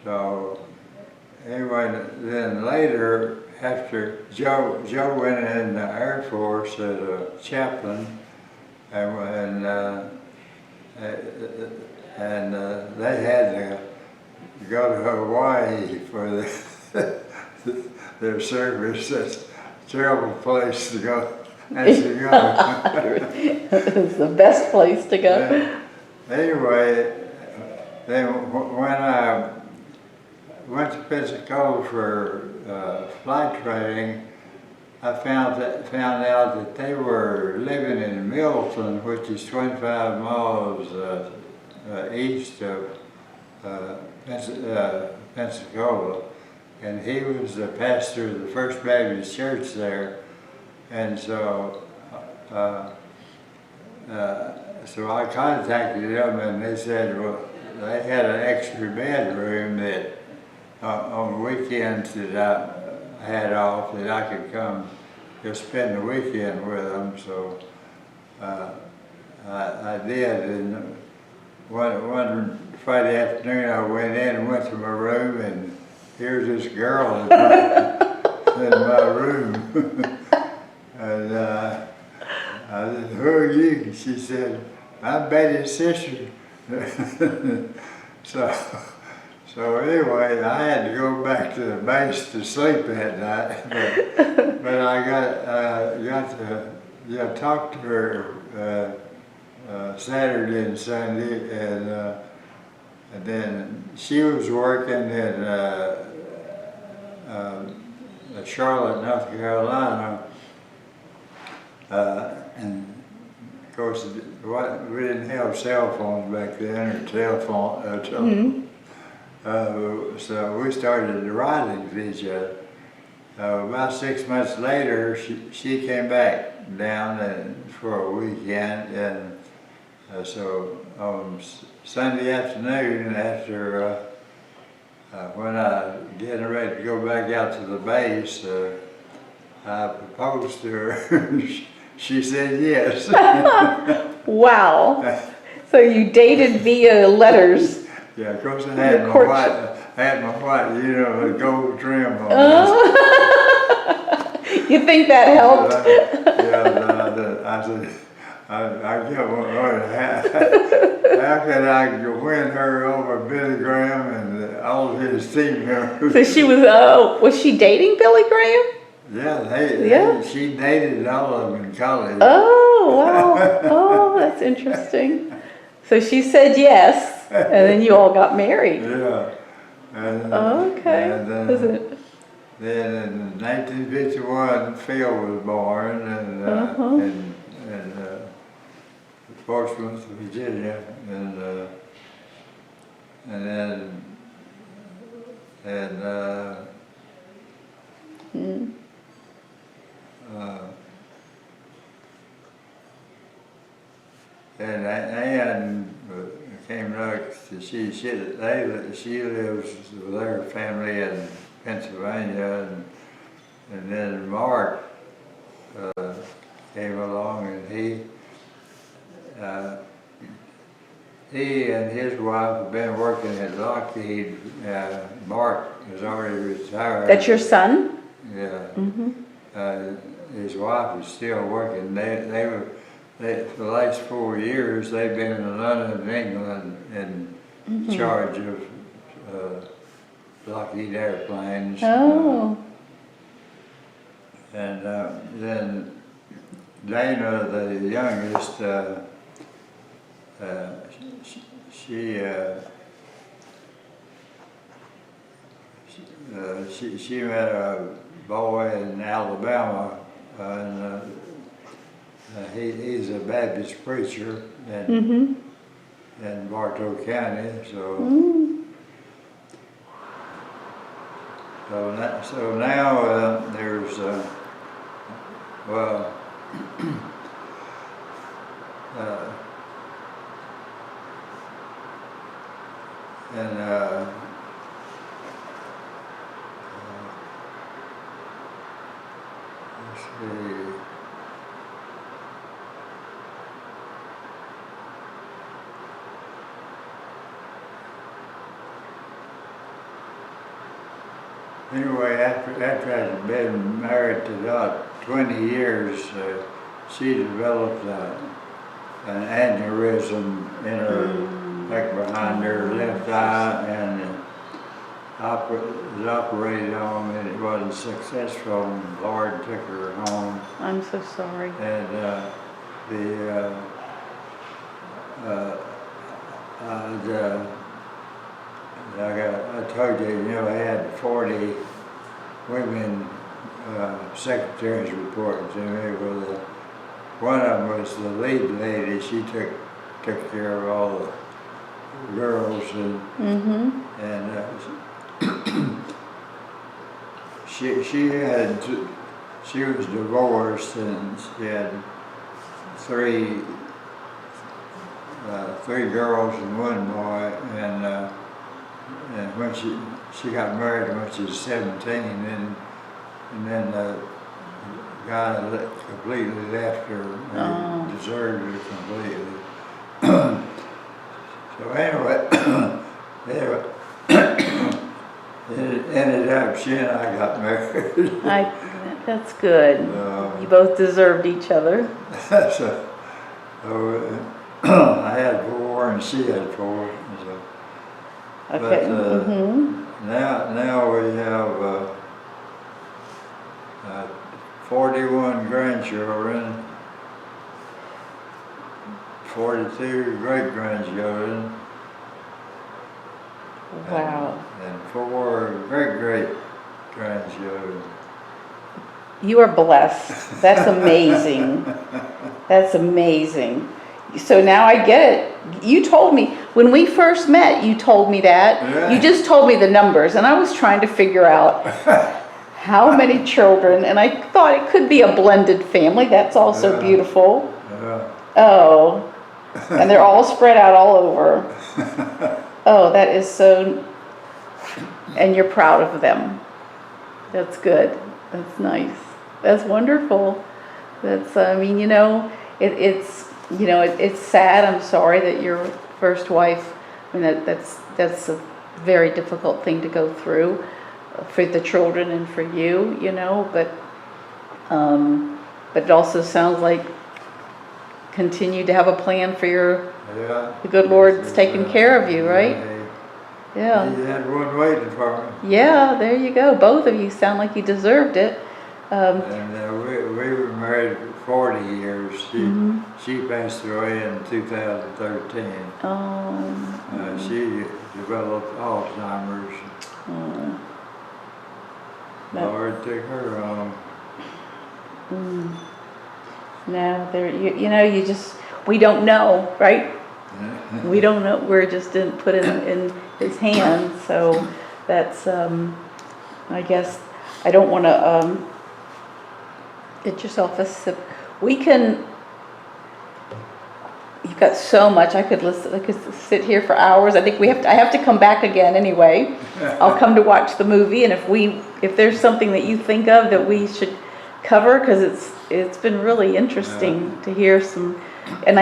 So anyway, then later, after Joe went in the Air Force as a chaplain, and they had to go to Hawaii for their service. That's a terrible place to go. It's the best place to go. Anyway, then when I went to Pensacola for flight training, I found out that they were living in Milton, which is 25 miles east of Pensacola, and he was the pastor of the First Baptist Church there, and so so I contacted them, and they said, well, they had an extra bedroom that on weekends that I had off, that I could come just spend the weekend with them. So I did, and one Friday afternoon I went in and went to my room, and here's this girl in my room. And I said, who are you? She said, I'm Betty's sister. So anyway, I had to go back to the base to sleep that night, but I got to talk to her Saturday and Sunday, and then she was working in Charlotte, North Carolina, and of course we didn't have cell phones back then, or telephone. So we started writing to each other. About 6 months later, she came back down for a weekend, and So on Sunday afternoon, after when I getting ready to go back out to the base, I proposed to her. She said yes. Wow. So you dated via letters. Yeah, of course I had The my courtship. white, you know, the gold trim on You think that helped? I said, I get one. How can I win her over Billy Graham and all his team members? So she was she dating Billy Graham? Yeah, she dated all of them in college. Oh, wow. Oh, that's interesting. So she said yes, and then you all got married. Yeah. And, Okay. and Is it? then in 1951, Phil was born, and Portsmouth, Virginia, and then and Ann came back. She lives with her family in Pennsylvania, and then Mark came along, and he and his wife have been working at Lockheed. Mark is already retired. That's your son? Yeah. Mm-hmm. His wife is still working. For the last 4 years, they've been in London, England, in charge of Lockheed airplanes. Oh. And then Dana, the youngest, she met a boy in Alabama, and he's a Baptist preacher in Bartow County. So now there's well. Let's see. Anyway, after I'd been married to about 20 years, she developed an aneurysm in her, back behind her left eye, and was operated on, and it wasn't successful, and Lord took her home. I'm so sorry. And I told you, I had 40 women secretaries reporting to me. Well, one of them was the lead lady. She took care of all the girls, and she was divorced, and she had three girls and one boy, and when she got married when she was 17, and then the guy completely left her, and he deserted her completely. So anyway, it ended up she and I got married. That's good. You both deserved each other. So I had 4 and she had 4. So. Okay. But now we have 41 grandchildren, 42 great-grandchildren. Wow. And 4 great-great-grandchildren. You are blessed. That's amazing. That's amazing. So now I get it. You told me, when we first met, you told me that. Yeah. You just told me the numbers, and I was trying to figure out how many children, and I thought it could be a blended family. That's also beautiful. Yeah. Oh, And they're all spread out all over. Oh, that is so, and you're proud of them. That's good. That's nice. That's wonderful. That's, I mean, it's sad. I'm sorry that your first wife, I mean, that's a very difficult thing to go through for the children and for you, but it also sounds like continue to have a plan for the good Lord's taking care of you, right? Yeah. He had one waiting for me. Yeah, there you go. Both of you sound like you deserved it. And we were married for 40 years. She passed away in 2013. She developed Alzheimer's. Lord took her on. No, we don't know, right? We don't know. We're just put in his hands. So that's, I guess, I don't want to get yourself a sip. You've got so much. I could sit here for hours. I think I have to come back again anyway. I'll come to watch the movie, and if there's something that you think of that we should cover, because it's been really interesting to hear some, and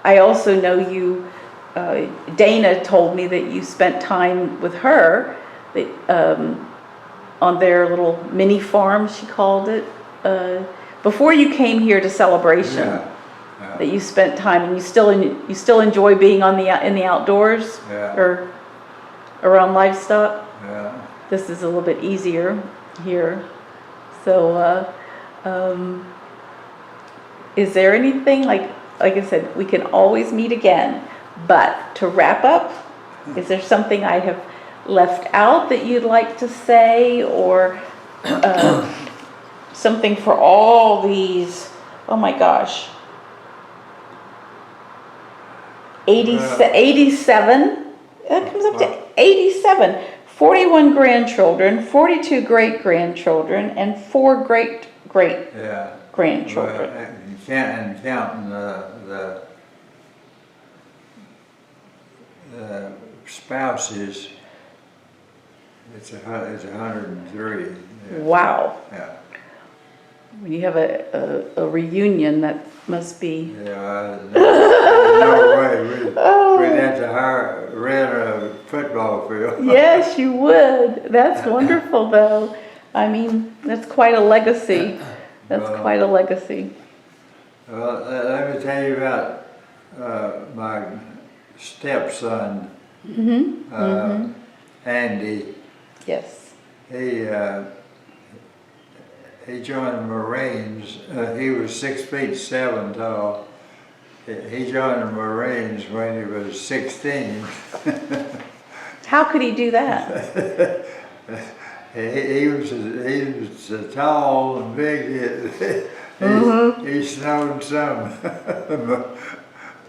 I also know you, Dana told me that you spent time with her on their little mini farm, she called it, before you came here to Celebration. That you spent time, and you still enjoy being in the outdoors or around livestock. This is a little bit easier here. So, is there anything, like I said, we can always meet again, but to wrap up, is there something I have left out that you'd like to say, or something for all these, oh my gosh, 87, that comes up to 87, 41 grandchildren, 42 great-grandchildren, and 4 great-great-grandchildren. And counting the spouses, it's 103. Wow. Yeah. When you have a reunion, that must be. Yeah, no way. We'd have to rent a football field. Yes, you would. That's wonderful, though. I mean, that's quite a legacy. That's quite a legacy. Well, let me tell you about my stepson, Andy. Yes. He joined the Marines. He was 6'7" tall. He joined the Marines when he was 16. How could he do that? He was tall and big. He snowed some.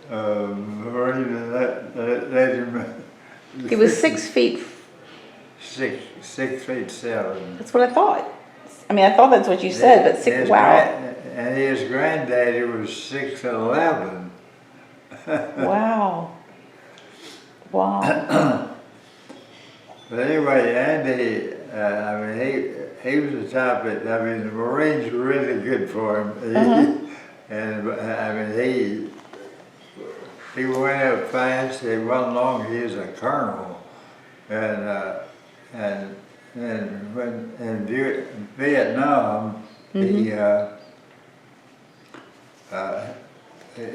Marine let him. He was 6 feet. 6'7". That's what I thought. I mean, I thought that's what you said, but 6. Wow. And his granddaddy was 6'11". Wow. Wow. But anyway, Andy, I mean, he was the type that, I mean, the Marines were really good for him. And I mean, he went up fast. He wasn't long. He was a colonel, and when in Vietnam, he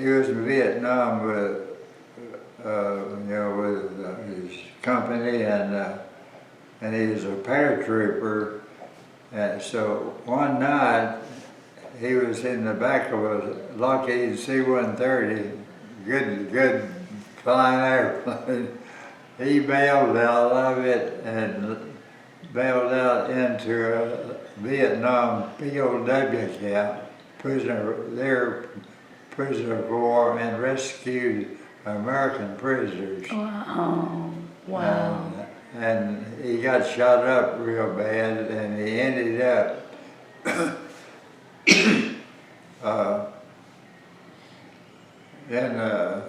was in Vietnam with his company, and he was a paratrooper. And so one night, he was in the back of a Lockheed C-130, good flying airplane. He bailed out of it and bailed out into a Vietnam POW camp, prisoner of war, and rescued American prisoners. Wow. Wow. And he got shot up real bad, and he ended up in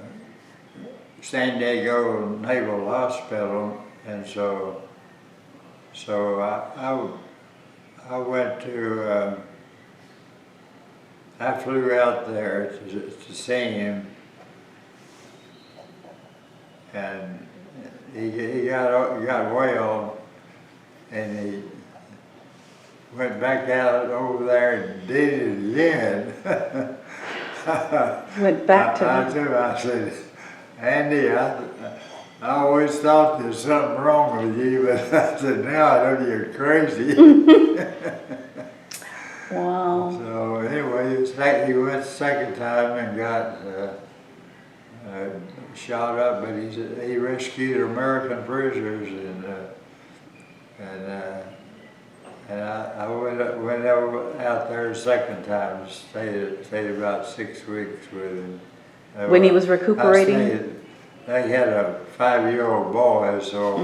San Diego Naval Hospital, and so I went to, I flew out there to see him, and he got well, and he went back out over there and did it again. Went back to I said, Andy, I always thought there's something wrong with you, but I said, now I know you're crazy. Wow. So anyway, he went the second time and got shot up, but he rescued American prisoners, and I went out there the second time, stayed about 6 weeks with him. When he was recuperating? They had a 5-year-old boy, so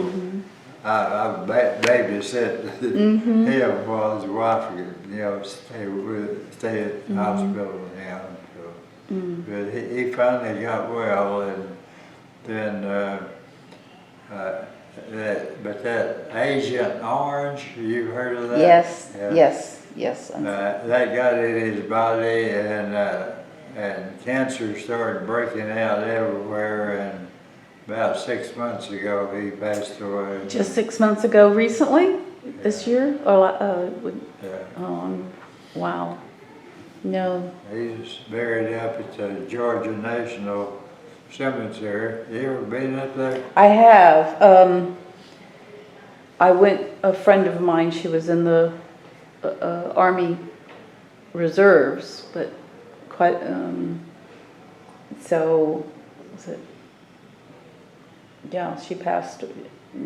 I babysit him while his wife could, stay at the hospital with him. So. But he finally got well, and then but that Agent Orange, you heard of that? Yes, Yeah. yes. That got in his body, and cancer started breaking out everywhere, and about 6 months ago he passed away. Just 6 months ago, recently? This year? Yeah. Wow. No. He's buried up at the Georgia National Cemetery. You ever been up there? I have. A friend of mine, she was in the Army Reserves, but quite, so, was it, yeah, she passed,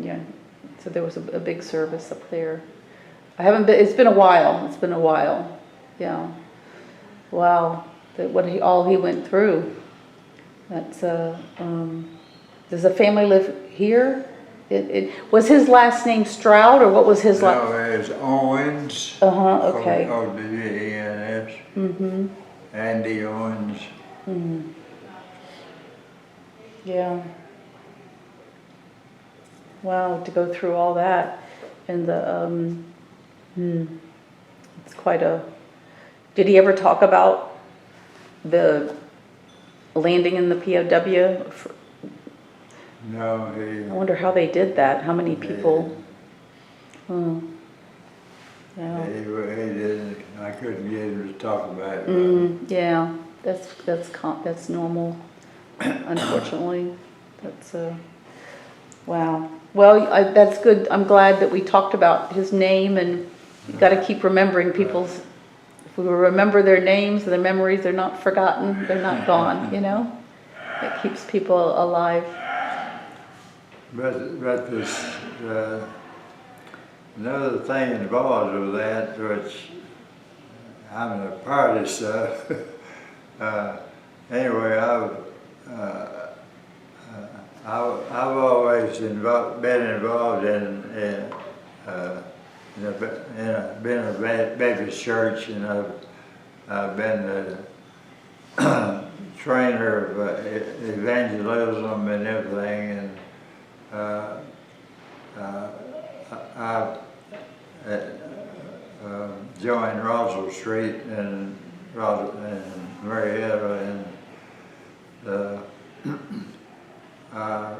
yeah, so there was a big service up there. I haven't been, it's been a while, yeah. Wow, all he went through. That's, does the family live here? Was his last name Stroud, or what was his last? No, it's Owens. Okay. O-W-E-N-S. Andy Owens. Yeah. Wow, to go through all that, and it's quite a. Did he ever talk about the landing in the POW? No, I wonder how they did that. How many people? Yeah. He didn't. I couldn't get him to talk about it. Yeah, that's normal. Unfortunately, that's wow. Well, that's good. I'm glad that we talked about his name, and you got to keep remembering people's. If we remember their names, their memories, they're not forgotten. They're not gone. You know, it keeps people alive. But this another thing involved with that, which I'm a part of stuff. Anyway, I've always been involved in been a Baptist church, and I've been a trainer of evangelism and everything, and I joined Roswell Street and Marietta, and I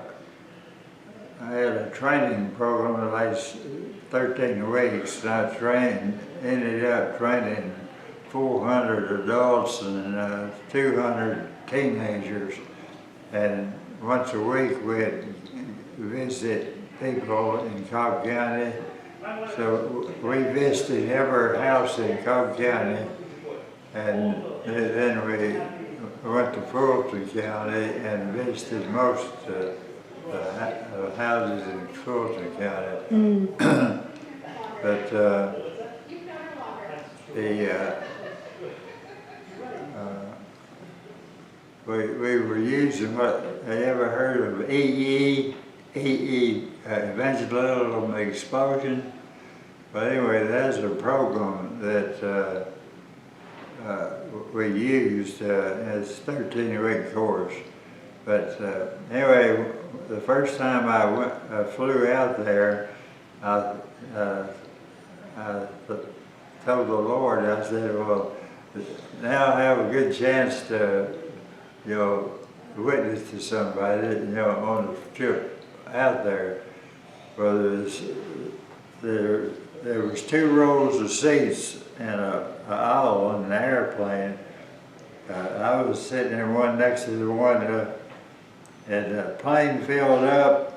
had a training program that lasted 13 weeks, and I ended up training 400 adults and 200 teenagers, and once a week we'd visit people in Cobb County. So we visited every house in Cobb County, and then we went to Fulton County and visited most houses in Fulton County. But we were using what, have you ever heard of EE, evangelism explosion? But anyway, that's a program that we used as 13-week course. But anyway, the first time I flew out there, I told the Lord, I said, well, now I have a good chance to, witness to somebody, on the trip out there. Well, there was 2 rows of seats in an aisle on an airplane. I was sitting there one next to the one, and the plane filled up.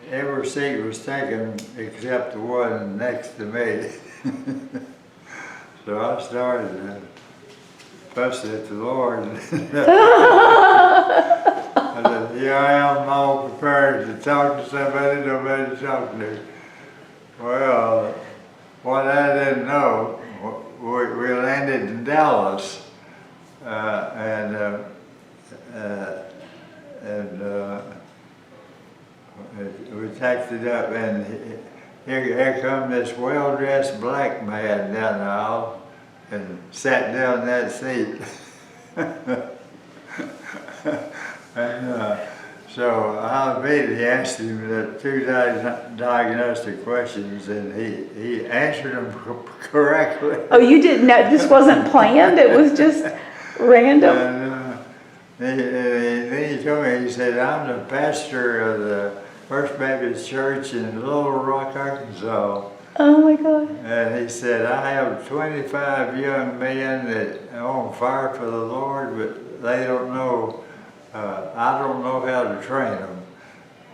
Every seat was taken except the one next to me. So I started fussing at the Lord. I said, here I am all prepared to talk to somebody nobody to talk to. Well, what I didn't know, we landed in Dallas, and we taxied up, and here come this well-dressed black man down the aisle and sat down in that seat. And so I immediately asked him the 2 diagnostic questions, and he answered them correctly. Oh, you didn't know, this wasn't planned, it was just random? And then he told me, he said, I'm the pastor of the First Baptist Church in Little Rock, Arkansas. Oh my God. And he said, I have 25 young men that are on fire for the Lord, but they don't know, I don't know how to train them.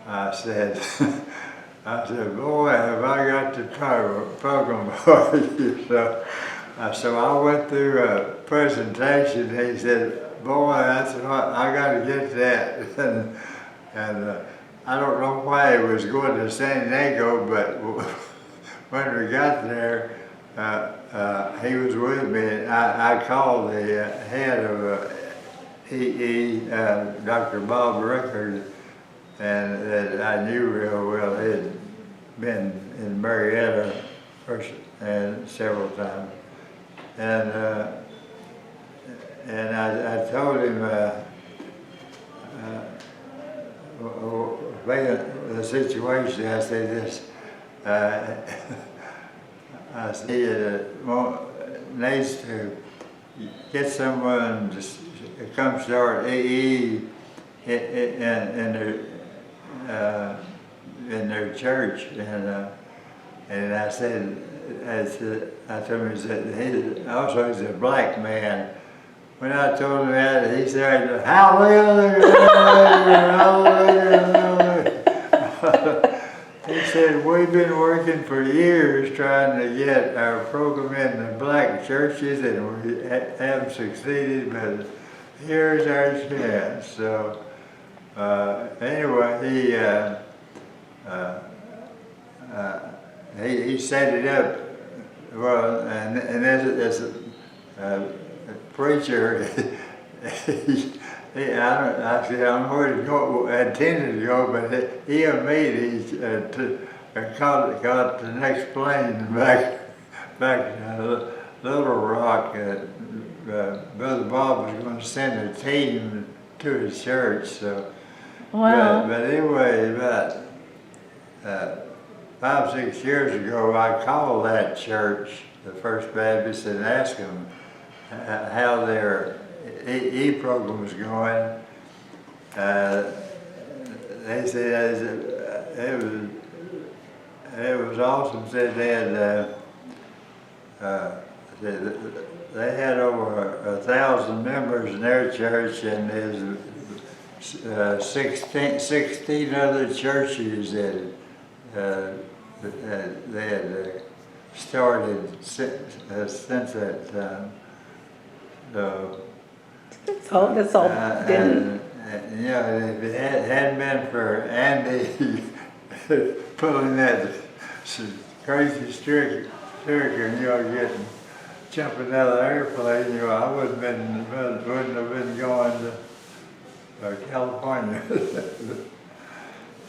I said, boy, have I got the program for you. So I went through a presentation. He said, boy, that's what, I got to get that. and I don't know why he was going to San Diego, but when we got there, he was with me. I called the head of EE, Dr. Bob Rickard, and that I knew real well. He had been in Marietta and several times. And I told him the situation. I said this. I said he needs to get someone to come start EE in their church, and I said, I told him, he said, he's a black man. When I told him that, he said, hallelujah, hallelujah, hallelujah. He said, we've been working for years trying to get our program in the black churches, and we haven't succeeded, but here's our chance. So anyway, he set it up. Well, and this preacher, I don't know where to go, intended to go, but he immediately got the next plane back to Little Rock. Brother Bob was going to send a team to his church. So, wow. But anyway, about 5 or 6 years ago, I called that church, the First Baptist, and asked them how their EE program was going. They said it was awesome. Said they had over 1,000 members in their church, and there's 16 other churches that they had started since that time. So, that's all been. Yeah, if it hadn't been for Andy pulling that crazy trigger, jumping out of the airplane, I wouldn't have been going to California.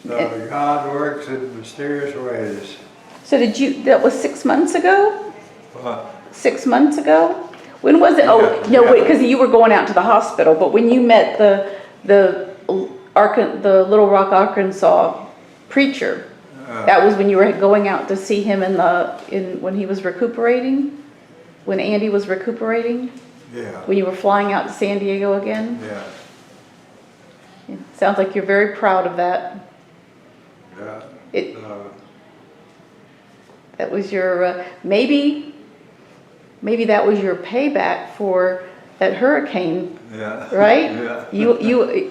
So God works in mysterious ways. So that was 6 months ago? What? 6 months ago? When was it? Oh, Yeah, no, yeah. because you were going out to the hospital, but when you met the Little Rock, Arkansas preacher, that was when you were going out to see him when he was recuperating? When Andy was recuperating? Yeah, When you were flying out to San Diego again? yeah, Yeah. Sounds like you're very proud of that. yeah. It, that was your, maybe that was your payback for that hurricane, Yeah. right? Yeah.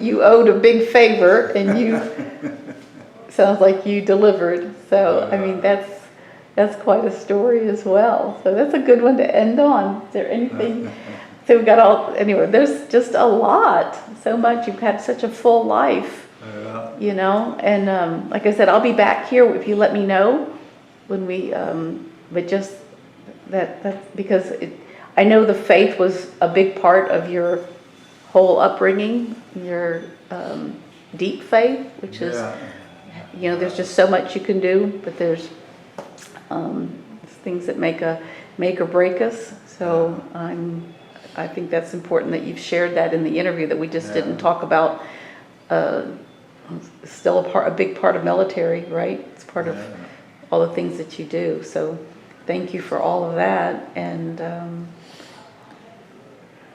You owed a big favor, and sounds like you delivered. So I mean that's quite a story as well. So that's a good one to end on. Is there anything? So we got anyway. There's just a lot, so much. You've had such a full life, Yeah. And like I said, I'll be back here if you let me know when we. But just that because I know the faith was a big part of your whole upbringing, your deep faith, which is, there's just so much you can do, but there's things that make or break us. So I think that's important that you've shared that in the interview, that we just didn't talk about. Still a big part of military, right? It's part of all the things that you do. So thank you for all of that. And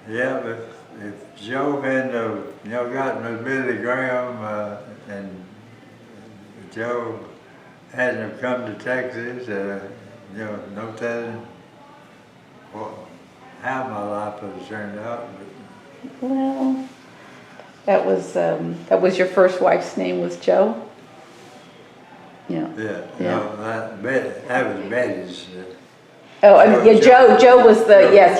Yeah, but if Joe hadn't gotten with Billy Graham, and Joe hadn't have come to Texas, no telling how my life would have turned out. But well, that was your first wife's name was Joe? Yeah. No, that was Betty's. Oh, I mean, yeah, Joe was the, yes.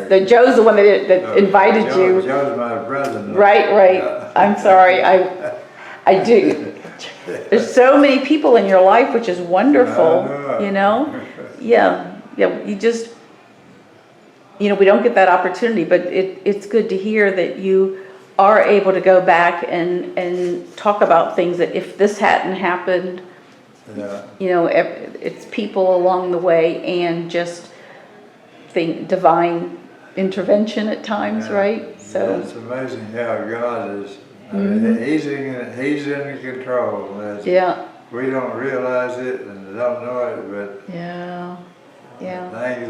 The Joe's the one that invited you. Joe's my brother-in-law. Right. Yeah. I'm sorry, I do. There's so many people in your life, which is wonderful, I know. Yeah, you just, we don't get that opportunity, but it's good to hear that you are able to go back and talk about things that if this hadn't happened, it's people along the way and just divine intervention at times, right? So it's amazing how God is. I mean, he's in control. We don't realize it and don't know it, but things,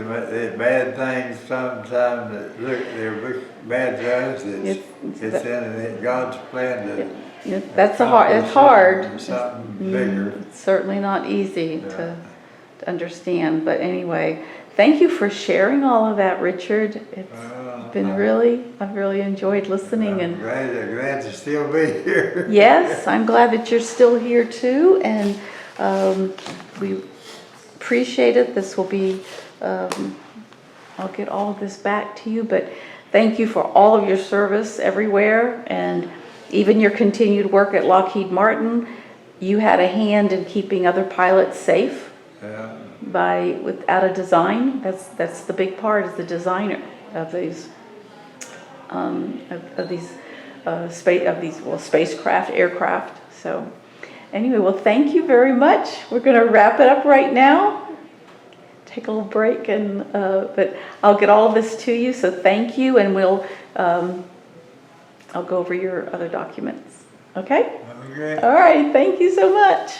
bad things sometimes that look they're bad to us. It's in God's plan to. That's hard. Something bigger. It's certainly not easy to understand, but anyway, thank you for sharing all of that, Richard. It's been I've really enjoyed listening. I'm glad to still be here. Yes, I'm glad that you're still here too, and we appreciate it. This will be, I'll get all of this back to you, but thank you for all of your service everywhere, and even your continued work at Lockheed Martin. You had a hand in keeping other pilots safe without a design. That's the big part, is the designer of these spacecraft, aircraft. So anyway, well, thank you very much. We're going to wrap it up right now. Take a little break, but I'll get all of this to you. So thank you, and I'll go over your other documents. Okay? Okay. All right. Thank you so much.